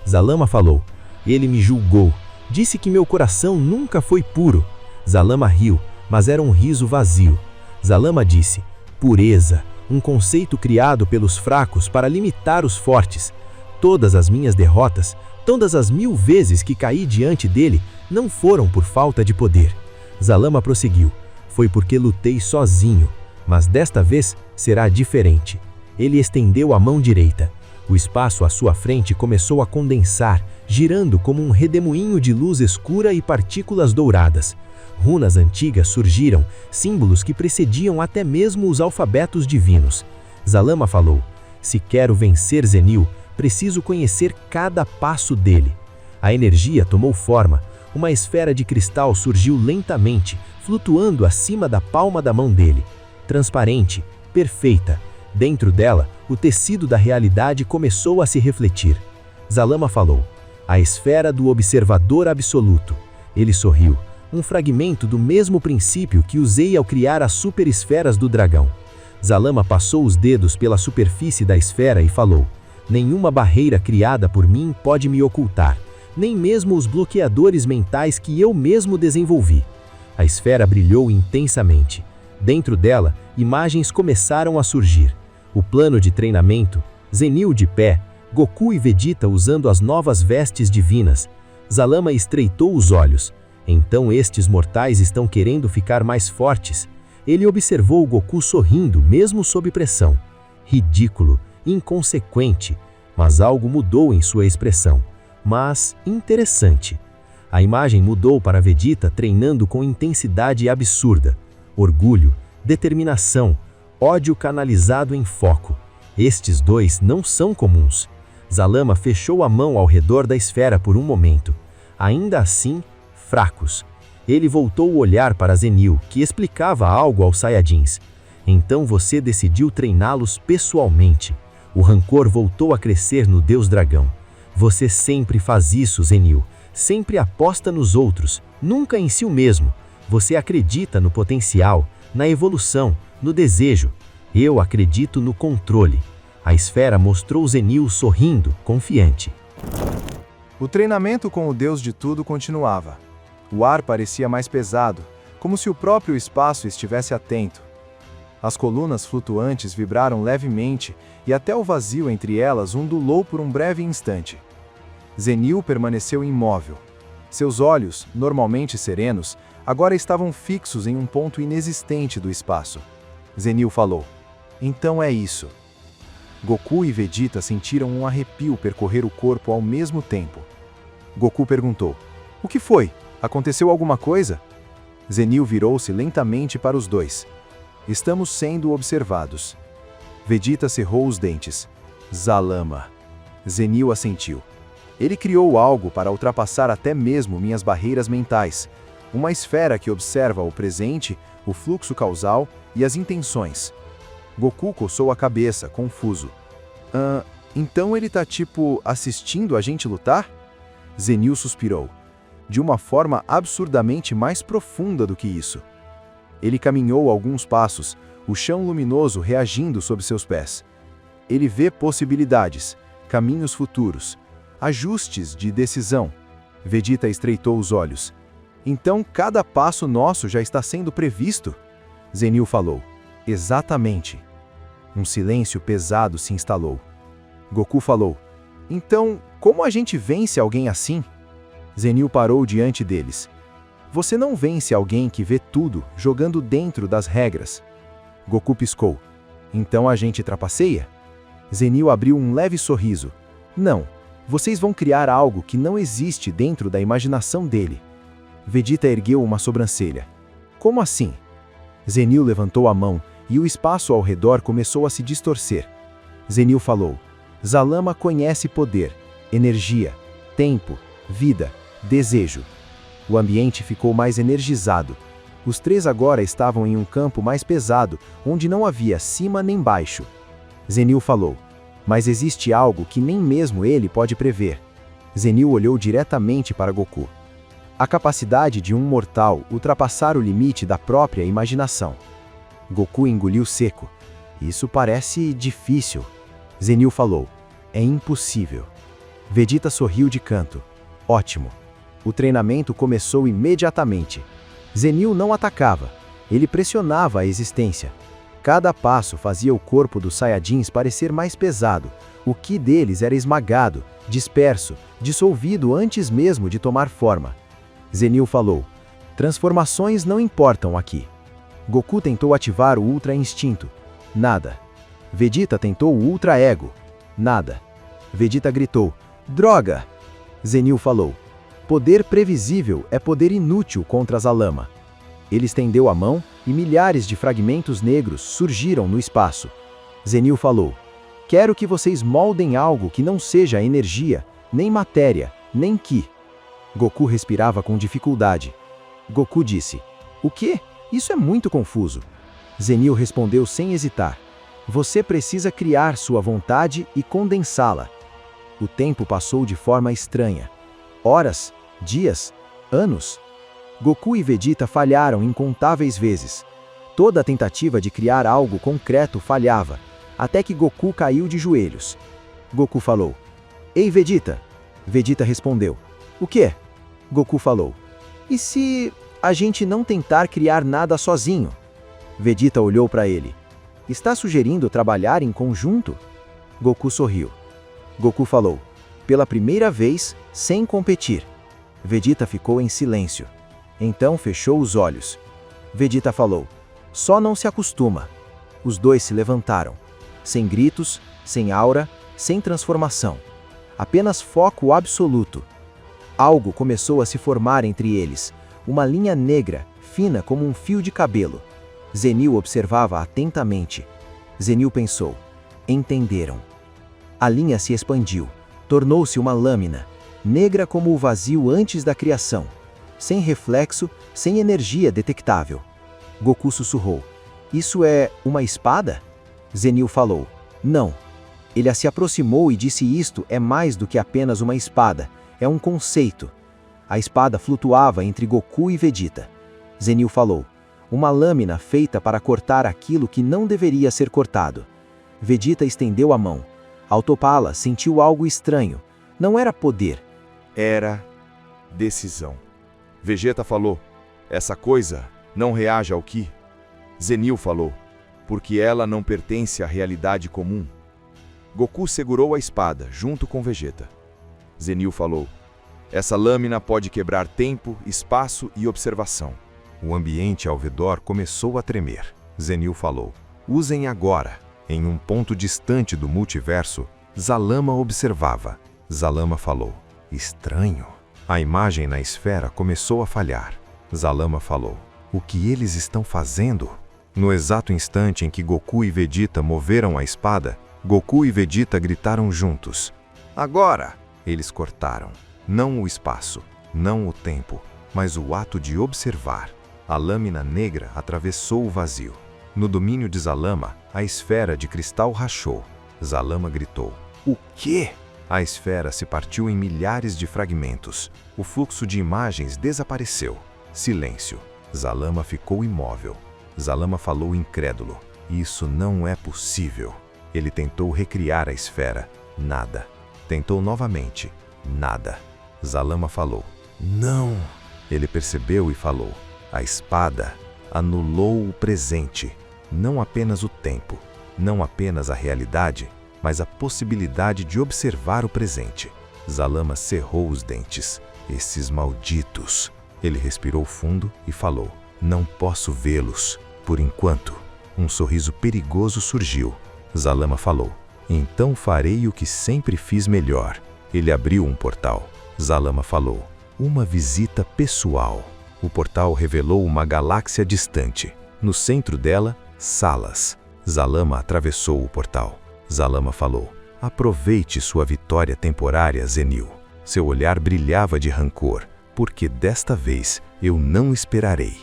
Zalama falou: ele me julgou, disse que meu coração nunca foi puro. Zalama riu, mas era um riso vazio. Zalama disse: pureza, um conceito criado pelos fracos para limitar os fortes. Todas as minhas derrotas, todas as 1000 vezes que caí diante dele, não foram por falta de poder. Zalama prosseguiu: foi porque lutei sozinho, mas desta vez será diferente. Ele estendeu a mão direita. O espaço à sua frente começou a condensar, girando como um redemoinho de luz escura e partículas douradas. Runas antigas surgiram, símbolos que precediam até mesmo os alfabetos divinos. Zalama falou: se quero vencer Zenil, preciso conhecer cada passo dele. A energia tomou forma. Uma esfera de cristal surgiu lentamente, flutuando acima da palma da mão dele. Transparente, perfeita. Dentro dela, o tecido da realidade começou a se refletir. Zalama falou: a esfera do observador absoluto. Ele sorriu. Um fragmento do mesmo princípio que usei ao criar as superesferas do dragão. Zalama passou os dedos pela superfície da esfera e falou: nenhuma barreira criada por mim pode me ocultar, nem mesmo os bloqueadores mentais que eu mesmo desenvolvi. A esfera brilhou intensamente. Dentro dela, imagens começaram a surgir. O plano de treinamento, Zenil de pé, Goku e Vegeta usando as novas vestes divinas. Zalama estreitou os olhos. Então estes mortais estão querendo ficar mais fortes. Ele observou Goku sorrindo, mesmo sob pressão. Ridículo, inconsequente, mas algo mudou em sua expressão. Mas interessante. A imagem mudou para Vegeta treinando com intensidade absurda. Orgulho, determinação, ódio canalizado em foco. Estes dois não são comuns. Zalama fechou a mão ao redor da esfera por um momento. Ainda assim, fracos. Ele voltou o olhar para Zenil, que explicava algo aos Saiyajins. Então você decidiu treiná-los pessoalmente. O rancor voltou a crescer no Deus Dragão. Você sempre faz isso, Zenil. Sempre aposta nos outros, nunca em si mesmo. Você acredita no potencial, na evolução, no desejo. Eu acredito no controle. A esfera mostrou Zenil sorrindo, confiante. O treinamento com o Deus de Tudo continuava. O ar parecia mais pesado, como se o próprio espaço estivesse atento. As colunas flutuantes vibraram levemente e até o vazio entre elas ondulou por um breve instante. Zenil permaneceu imóvel. Seus olhos, normalmente serenos, agora estavam fixos em um ponto inexistente do espaço. Zenil falou: "Então é isso." Goku e Vegeta sentiram um arrepio percorrer o corpo ao mesmo tempo. Goku perguntou: "O que foi? Aconteceu alguma coisa?" Zenil virou-se lentamente para os dois. "Estamos sendo observados." Vegeta cerrou os dentes. "Zalama." Zenil assentiu. "Ele criou algo para ultrapassar até mesmo minhas barreiras mentais. Uma esfera que observa o presente, o fluxo causal e as intenções." Goku coçou a cabeça, confuso. Então ele tá assistindo a gente lutar?" Zenil suspirou. De uma forma absurdamente mais profunda do que isso. Ele caminhou alguns passos, o chão luminoso reagindo sob seus pés. Ele vê possibilidades, caminhos futuros, ajustes de decisão. Vegeta estreitou os olhos. "Então cada passo nosso já está sendo previsto?" Zenil falou. "Exatamente." Um silêncio pesado se instalou. Goku falou: "Então, como a gente vence alguém assim?" Zenil parou diante deles. "Você não vence alguém que vê tudo jogando dentro das regras." Goku piscou. "Então a gente trapaceia?" Zenil abriu um leve sorriso. "Não, vocês vão criar algo que não existe dentro da imaginação dele." Vegeta ergueu uma sobrancelha. "Como assim?" Zenil levantou a mão e o espaço ao redor começou a se distorcer. Zenil falou: "Zalama conhece poder, energia, tempo, vida, desejo." O ambiente ficou mais energizado. Os três agora estavam em um campo mais pesado, onde não havia cima nem baixo. Zenil falou: "Mas existe algo que nem mesmo ele pode prever." Zenil olhou diretamente para Goku. A capacidade de um mortal ultrapassar o limite da própria imaginação. Goku engoliu seco. "Isso parece difícil." Zenil falou: "É impossível." Vegeta sorriu de canto. "Ótimo." O treinamento começou imediatamente. Zenil não atacava. Ele pressionava a existência. Cada passo fazia o corpo dos Saiyajins parecer mais pesado. O ki deles era esmagado, disperso, dissolvido antes mesmo de tomar forma. Zenil falou: "Transformações não importam aqui." Goku tentou ativar o Ultra Instinto. Nada. Vegeta tentou o Ultra Ego. Nada. Vegeta gritou: "Droga!" Zenil falou: "Poder previsível é poder inútil contra Zalama." Ele estendeu a mão e milhares de fragmentos negros surgiram no espaço. Zenil falou: "Quero que vocês moldem algo que não seja energia, nem matéria, nem ki." Goku respirava com dificuldade. Goku disse: "O quê? Isso é muito confuso." Zenil respondeu sem hesitar: "Você precisa criar sua vontade e condensá-la." O tempo passou de forma estranha. Horas, dias, anos. Goku e Vegeta falharam incontáveis vezes. Toda tentativa de criar algo concreto falhava, até que Goku caiu de joelhos. Goku falou: "Ei, Vegeta!" Vegeta respondeu: "O quê?" Goku falou: "E se a gente não tentar criar nada sozinho?" Vegeta olhou para ele. "Está sugerindo trabalhar em conjunto?" Goku sorriu. Goku falou: "Pela primeira vez, sem competir." Vegeta ficou em silêncio. Então fechou os olhos. Vegeta falou: "Só não se acostuma." Os dois se levantaram. Sem gritos, sem aura, sem transformação. Apenas foco absoluto. Algo começou a se formar entre eles. Uma linha negra, fina como um fio de cabelo. Zenil observava atentamente. Zenil pensou: entenderam. A linha se expandiu. tornou-se uma lâmina, negra como o vazio antes da criação, sem reflexo, sem energia detectável. Goku sussurrou: "Isso é uma espada?" Zenil falou: "Não." Ele se aproximou e disse: "Isto é mais do que apenas uma espada, é um conceito." A espada flutuava entre Goku e Vegeta. Zenil falou: "Uma lâmina feita para cortar aquilo que não deveria ser cortado." Vegeta estendeu a mão. Ao topá-la, sentiu algo estranho. Não era poder. Era decisão. Vegeta falou: "Essa coisa não reage ao Ki." Zenil falou: "Porque ela não pertence à realidade comum." Goku segurou a espada, junto com Vegeta. Zenil falou: "Essa lâmina pode quebrar tempo, espaço e observação." O ambiente ao redor começou a tremer. Zenil falou: "Usem agora." Em um ponto distante do multiverso, Zalama observava. Zalama falou: "Estranho." A imagem na esfera começou a falhar. Zalama falou: "O que eles estão fazendo?" No exato instante em que Goku e Vegeta moveram a espada, Goku e Vegeta gritaram juntos: "Agora!" Eles cortaram, não o espaço, não o tempo, mas o ato de observar. A lâmina negra atravessou o vazio. No domínio de Zalama, a esfera de cristal rachou. Zalama gritou: "O quê?" A esfera se partiu em milhares de fragmentos. O fluxo de imagens desapareceu. Silêncio. Zalama ficou imóvel. Zalama falou incrédulo: "Isso não é possível." Ele tentou recriar a esfera. Nada. Tentou novamente. Nada. Zalama falou: "Não." Ele percebeu e falou: "A espada anulou o presente. Não apenas o tempo, não apenas a realidade, mas a possibilidade de observar o presente." Zalama cerrou os dentes. "Esses malditos." Ele respirou fundo e falou: "Não posso vê-los, por enquanto." Um sorriso perigoso surgiu. Zalama falou: "Então farei o que sempre fiz melhor." Ele abriu um portal. Zalama falou: "Uma visita pessoal." O portal revelou uma galáxia distante. No centro dela, salas. Zalama atravessou o portal. Zalama falou: "Aproveite sua vitória temporária, Zenil." Seu olhar brilhava de rancor, porque desta vez eu não esperarei.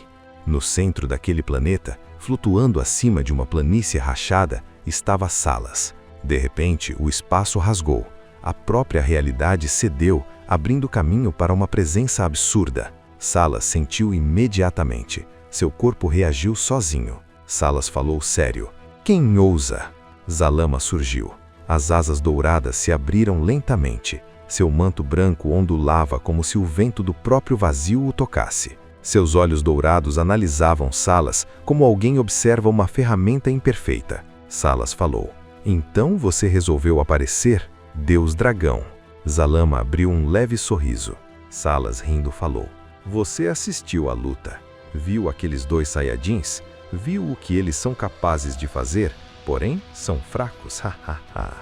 No centro daquele planeta, flutuando acima de uma planície rachada, estava Salas. De repente, o espaço rasgou. A própria realidade cedeu, abrindo caminho para uma presença absurda. Salas sentiu imediatamente. Seu corpo reagiu sozinho. Salas falou sério: "Quem ousa?" Zalama surgiu. As asas douradas se abriram lentamente. Seu manto branco ondulava como se o vento do próprio vazio o tocasse. Seus olhos dourados analisavam Salas como alguém observa uma ferramenta imperfeita. Salas falou: "Então você resolveu aparecer, Deus Dragão." Zalama abriu um leve sorriso. Salas, rindo, falou: "Você assistiu à luta. Viu aqueles dois Saiyajins? Viu o que eles são capazes de fazer? Porém, são fracos, hahaha."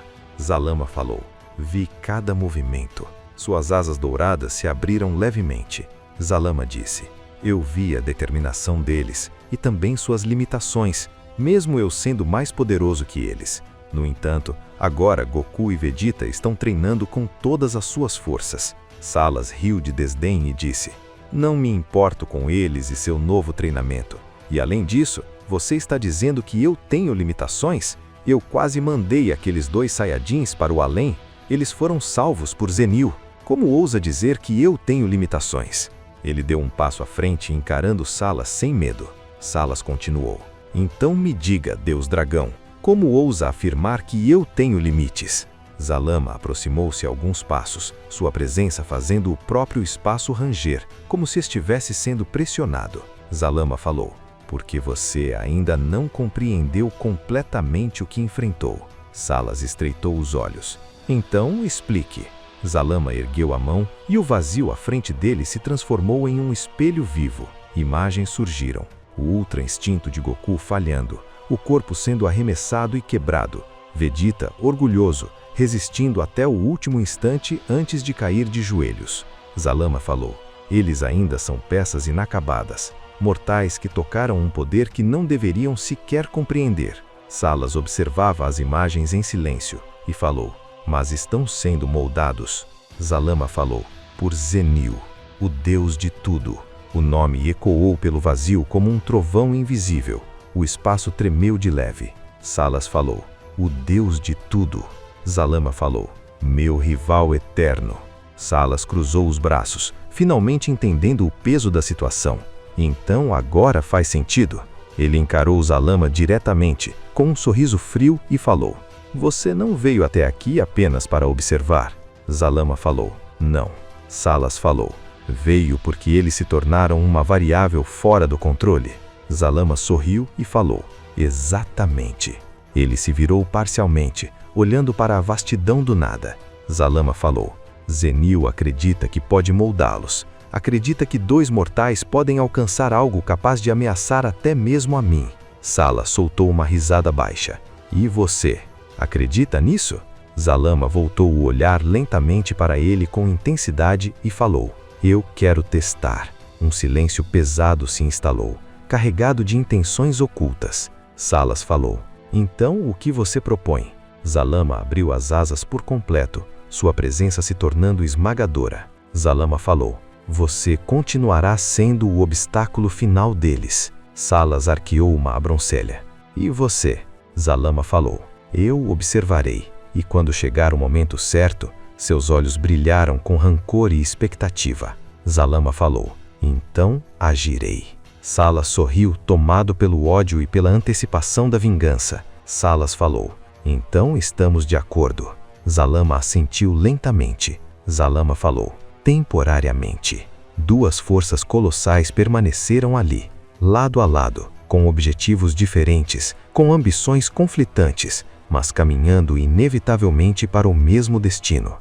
Zalama falou: "Vi cada movimento." Suas asas douradas se abriram levemente. Zalama disse: "Eu vi a determinação deles e também suas limitações, mesmo eu sendo mais poderoso que eles. No entanto, agora Goku e Vegeta estão treinando com todas as suas forças." Salas riu de desdém e disse: "Não me importo com eles e seu novo treinamento. E além disso, você está dizendo que eu tenho limitações? Eu quase mandei aqueles dois Saiyajins para o além. Eles foram salvos por Zenil. Como ousa dizer que eu tenho limitações?" Ele deu um passo à frente, encarando Salas sem medo. Salas continuou: "Então me diga, Deus Dragão, como ousa afirmar que eu tenho limites?" Zalama aproximou-se alguns passos, sua presença fazendo o próprio espaço ranger, como se estivesse sendo pressionado. Zalama falou: "Porque você ainda não compreendeu completamente o que enfrentou." Salas estreitou os olhos. "Então, explique." Zalama ergueu a mão e o vazio à frente dele se transformou em um espelho vivo. Imagens surgiram. O ultra instinto de Goku falhando, o corpo sendo arremessado e quebrado. Vegeta, orgulhoso, resistindo até o último instante antes de cair de joelhos. Zalama falou: "Eles ainda são peças inacabadas, mortais que tocaram um poder que não deveriam sequer compreender." Salas observava as imagens em silêncio e falou: mas estão sendo moldados. Zalama falou, por Zenil, o Deus de tudo. O nome ecoou pelo vazio como um trovão invisível. O espaço tremeu de leve. Salas falou, o Deus de tudo. Zalama falou, meu rival eterno. Salas cruzou os braços, finalmente entendendo o peso da situação. Então agora faz sentido. Ele encarou Zalama diretamente, com um sorriso frio e falou, você não veio até aqui apenas para observar. Zalama falou, não. Salas falou, veio porque eles se tornaram uma variável fora do controle. Zalama sorriu e falou, exatamente. Ele se virou parcialmente, olhando para a vastidão do nada. Zalama falou, Zenil acredita que pode moldá-los. Acredita que 2 mortais podem alcançar algo capaz de ameaçar até mesmo a mim. Salas soltou uma risada baixa. E você, acredita nisso? Zalama voltou o olhar lentamente para ele com intensidade e falou, eu quero testar. Um silêncio pesado se instalou, carregado de intenções ocultas. Salas falou, então o que você propõe? Zalama abriu as asas por completo, sua presença se tornando esmagadora. Zalama falou, você continuará sendo o obstáculo final deles. Salas arqueou uma sobrancelha. E você? Zalama falou, eu observarei. E quando chegar o momento certo, seus olhos brilharam com rancor e expectativa. Zalama falou, então agirei. Salas sorriu, tomado pelo ódio e pela antecipação da vingança. Salas falou, então estamos de acordo. Zalama assentiu lentamente. Zalama falou, temporariamente. 2 forças colossais permaneceram ali, lado a lado, com objetivos diferentes, com ambições conflitantes, mas caminhando inevitavelmente para o mesmo destino.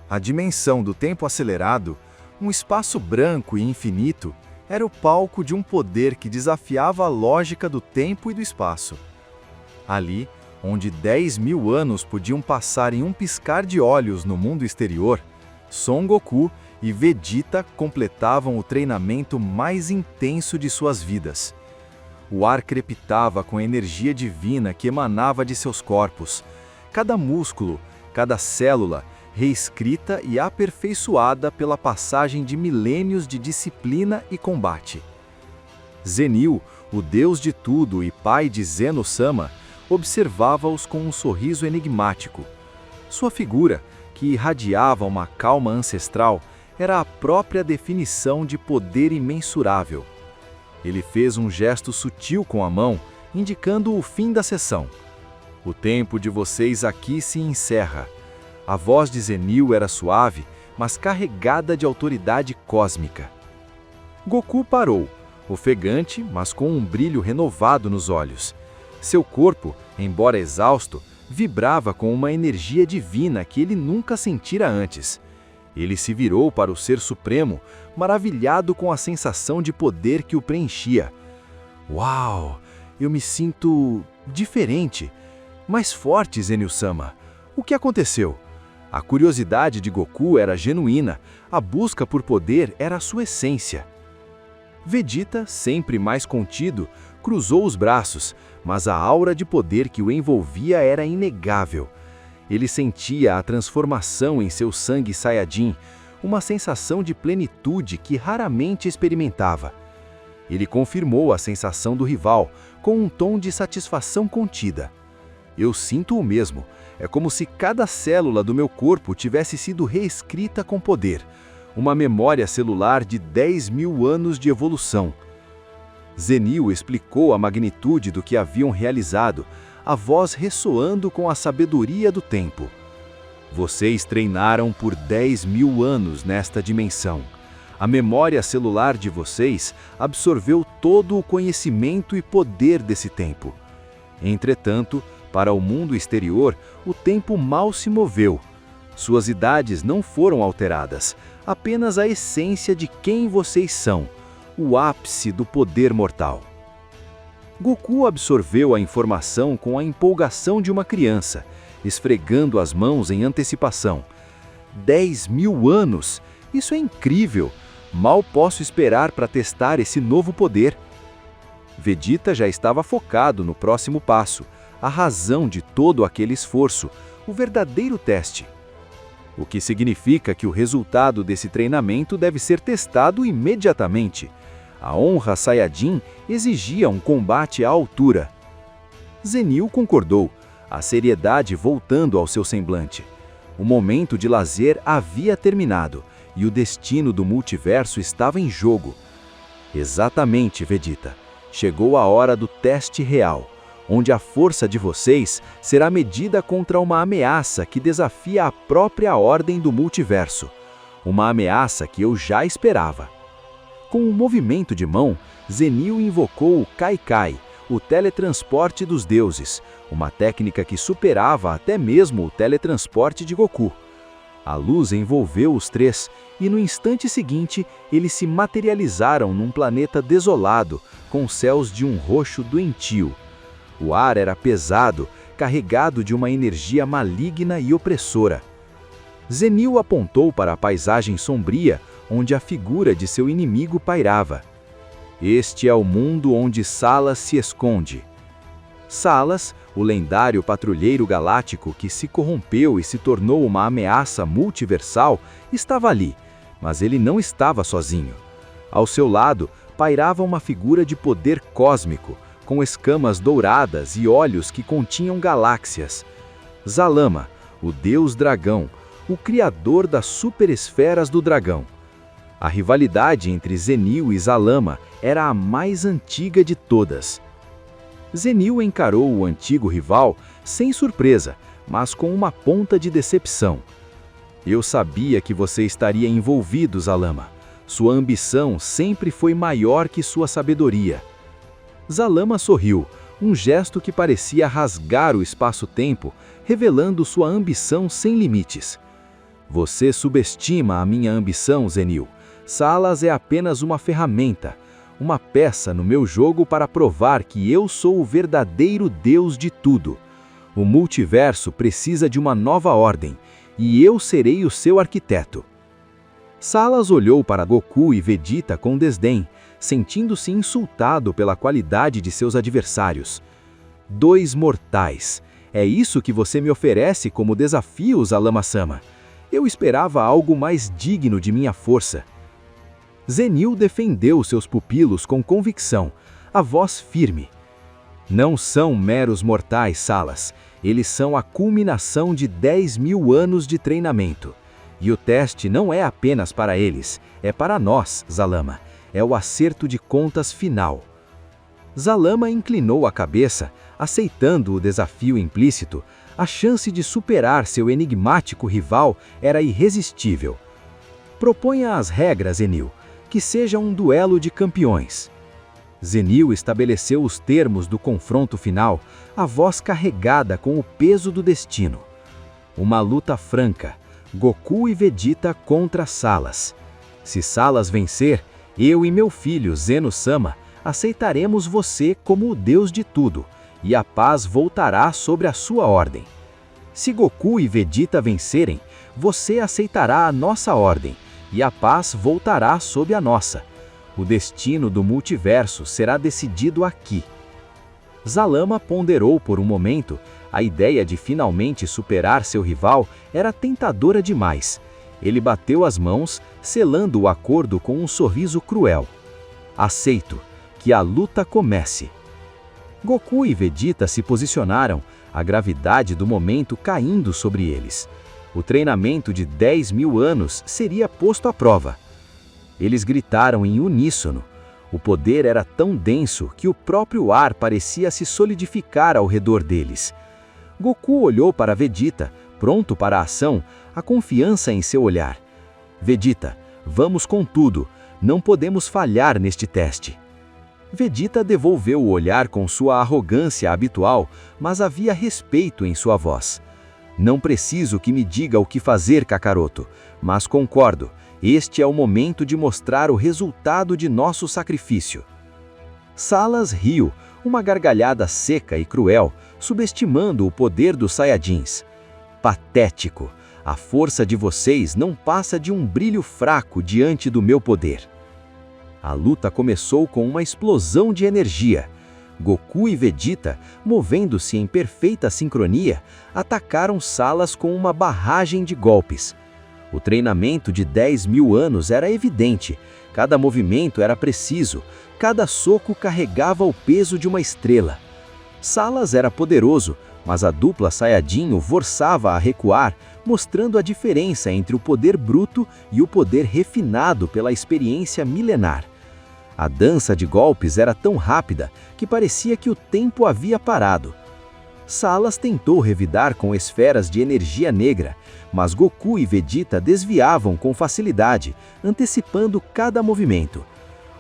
A dimensão do tempo acelerado, um espaço branco e infinito, era o palco de um poder que desafiava a lógica do tempo e do espaço. Ali, onde 10.000 anos podiam passar em um piscar de olhos no mundo exterior, Son Goku e Vegeta completavam o treinamento mais intenso de suas vidas. O ar crepitava com a energia divina que emanava de seus corpos. Cada músculo, cada célula, reescrita e aperfeiçoada pela passagem de milênios de disciplina e combate. Zenil, o deus de tudo e pai de Zeno-sama, observava-os com um sorriso enigmático. Sua figura, que irradiava uma calma ancestral, era a própria definição de poder imensurável. Ele fez um gesto sutil com a mão, indicando o fim da sessão. O tempo de vocês aqui se encerra. A voz de Zenil era suave, mas carregada de autoridade cósmica. Goku parou, ofegante, mas com um brilho renovado nos olhos. Seu corpo, embora exausto, vibrava com uma energia divina que ele nunca sentira antes. Ele se virou para o Ser Supremo, maravilhado com a sensação de poder que o preenchia. Uau! Eu me sinto diferente, mais forte, Zenil-sama. O que aconteceu? A curiosidade de Goku era genuína, a busca por poder era a sua essência. Vegeta, sempre mais contido, cruzou os braços, mas a aura de poder que o envolvia era inegável. Ele sentia a transformação em seu sangue Saiyajin, uma sensação de plenitude que raramente experimentava. Ele confirmou a sensação do rival, com um tom de satisfação contida. Eu sinto o mesmo. É como se cada célula do meu corpo tivesse sido reescrita com poder. Uma memória celular de 10.000 anos de evolução. Zenil explicou a magnitude do que haviam realizado, a voz ressoando com a sabedoria do tempo. Vocês treinaram por 10.000 anos nesta dimensão. A memória celular de vocês absorveu todo o conhecimento e poder desse tempo. Entretanto, para o mundo exterior, o tempo mal se moveu. Suas idades não foram alteradas, apenas a essência de quem vocês são, o ápice do poder mortal. Goku absorveu a informação com a empolgação de uma criança, esfregando as mãos em antecipação. 10.000 anos! Isso é incrível! Mal posso esperar para testar esse novo poder. Vegeta já estava focado no próximo passo, a razão de todo aquele esforço, o verdadeiro teste. O que significa que o resultado desse treinamento deve ser testado imediatamente. A honra Saiyajin exigia um combate à altura. Zenil concordou, a seriedade voltando ao seu semblante. O momento de lazer havia terminado e o destino do multiverso estava em jogo. Exatamente, Vegeta. Chegou a hora do teste real, onde a força de vocês será medida contra uma ameaça que desafia a própria ordem do multiverso. Uma ameaça que eu já esperava. Com um movimento de mão, Zenil invocou o Kai Kai, o teletransporte dos deuses, uma técnica que superava até mesmo o teletransporte de Goku. A luz envolveu os três e no instante seguinte eles se materializaram num planeta desolado, com céus de um roxo doentio. O ar era pesado, carregado de uma energia maligna e opressora. Zenil apontou para a paisagem sombria, onde a figura de seu inimigo pairava. Este é o mundo onde Salas se esconde. Salas, o lendário patrulheiro galáctico que se corrompeu e se tornou uma ameaça multiversal, estava ali, mas ele não estava sozinho. Ao seu lado, pairava uma figura de poder cósmico, com escamas douradas e olhos que continham galáxias. Zalama, o deus dragão, o criador das superesferas do dragão. A rivalidade entre Zenil e Zalama era a mais antiga de todas. Zenil encarou o antigo rival sem surpresa, mas com uma ponta de decepção. Eu sabia que você estaria envolvido, Zalama. Sua ambição sempre foi maior que sua sabedoria. Zalama sorriu, um gesto que parecia rasgar o espaço-tempo, revelando sua ambição sem limites. Você subestima a minha ambição, Zenil. Salas é apenas uma ferramenta, uma peça no meu jogo para provar que eu sou o verdadeiro Deus de tudo. O multiverso precisa de uma nova ordem, e eu serei o seu arquiteto. Salas olhou para Goku e Vegeta com desdém, sentindo-se insultado pela qualidade de seus adversários. Dois mortais. É isso que você me oferece como desafio, Zalama-sama? Eu esperava algo mais digno de minha força. Zenil defendeu seus pupilos com convicção, a voz firme. Não são meros mortais, Salas. Eles são a culminação de 10.000 anos de treinamento. E o teste não é apenas para eles, é para nós, Zalama. É o acerto de contas final. Zalama inclinou a cabeça, aceitando o desafio implícito. A chance de superar seu enigmático rival era irresistível. Proponha as regras, Zenil. Que seja um duelo de campeões. Zenil estabeleceu os termos do confronto final, a voz carregada com o peso do destino. Uma luta franca, Goku e Vegeta contra Salas. Se Salas vencer, eu e meu filho Zeno-sama aceitaremos você como o Deus de tudo, e a paz voltará sobre a sua ordem. Se Goku e Vegeta vencerem, você aceitará a nossa ordem, e a paz voltará sob a nossa. O destino do multiverso será decidido aqui. Zalama ponderou por um momento. A ideia de finalmente superar seu rival era tentadora demais. Ele bateu as mãos, selando o acordo com um sorriso cruel. Aceito. Que a luta comece. Goku e Vegeta se posicionaram, a gravidade do momento caindo sobre eles. O treinamento de 10.000 anos seria posto à prova. Eles gritaram em uníssono. O poder era tão denso que o próprio ar parecia se solidificar ao redor deles. Goku olhou para Vegeta, pronto para a ação, a confiança em seu olhar. Vegeta, vamos com tudo. Não podemos falhar neste teste. Vegeta devolveu o olhar com sua arrogância habitual, mas havia respeito em sua voz. Não preciso que me diga o que fazer, Kakaroto, mas concordo, este é o momento de mostrar o resultado de nosso sacrifício. Salas riu, uma gargalhada seca e cruel, subestimando o poder dos Saiyajins. Patético, a força de vocês não passa de um brilho fraco diante do meu poder. A luta começou com uma explosão de energia. Goku e Vegeta, movendo-se em perfeita sincronia, atacaram Salas com uma barragem de golpes. O treinamento de 10.000 anos era evidente, cada movimento era preciso, cada soco carregava o peso de uma estrela. Salas era poderoso, mas a dupla Saiyajin o forçava a recuar, mostrando a diferença entre o poder bruto e o poder refinado pela experiência milenar. A dança de golpes era tão rápida que parecia que o tempo havia parado. Salas tentou revidar com esferas de energia negra, mas Goku e Vegeta desviavam com facilidade, antecipando cada movimento.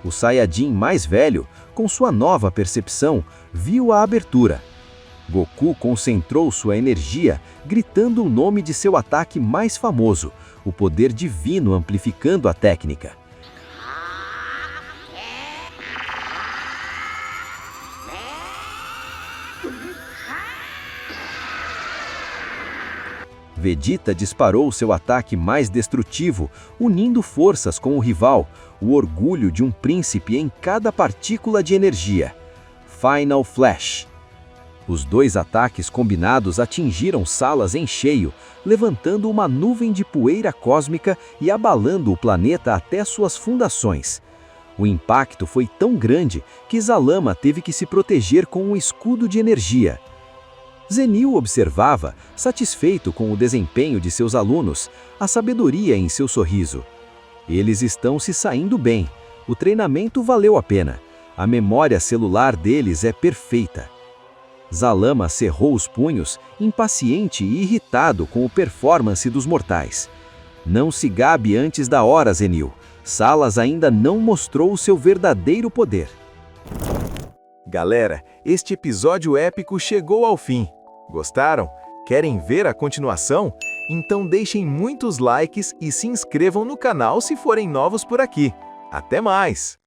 O Saiyajin mais velho, com sua nova percepção, viu a abertura. Goku concentrou sua energia, gritando o nome de seu ataque mais famoso, o poder divino amplificando a técnica. Vegeta disparou seu ataque mais destrutivo, unindo forças com o rival, o orgulho de um príncipe em cada partícula de energia. Final Flash. Os dois ataques combinados atingiram Salas em cheio, levantando uma nuvem de poeira cósmica e abalando o planeta até suas fundações. O impacto foi tão grande que Zalama teve que se proteger com um escudo de energia. Zenil observava, satisfeito com o desempenho de seus alunos, a sabedoria em seu sorriso. Eles estão se saindo bem. O treinamento valeu a pena. A memória celular deles é perfeita. Zalama cerrou os punhos, impaciente e irritado com o performance dos mortais. Não se gabe antes da hora, Zenil. Salas ainda não mostrou o seu verdadeiro poder. Galera, este episódio épico chegou ao fim. Gostaram? Querem ver a continuação? Então deixem muitos likes e se inscrevam no canal se forem novos por aqui. Até mais!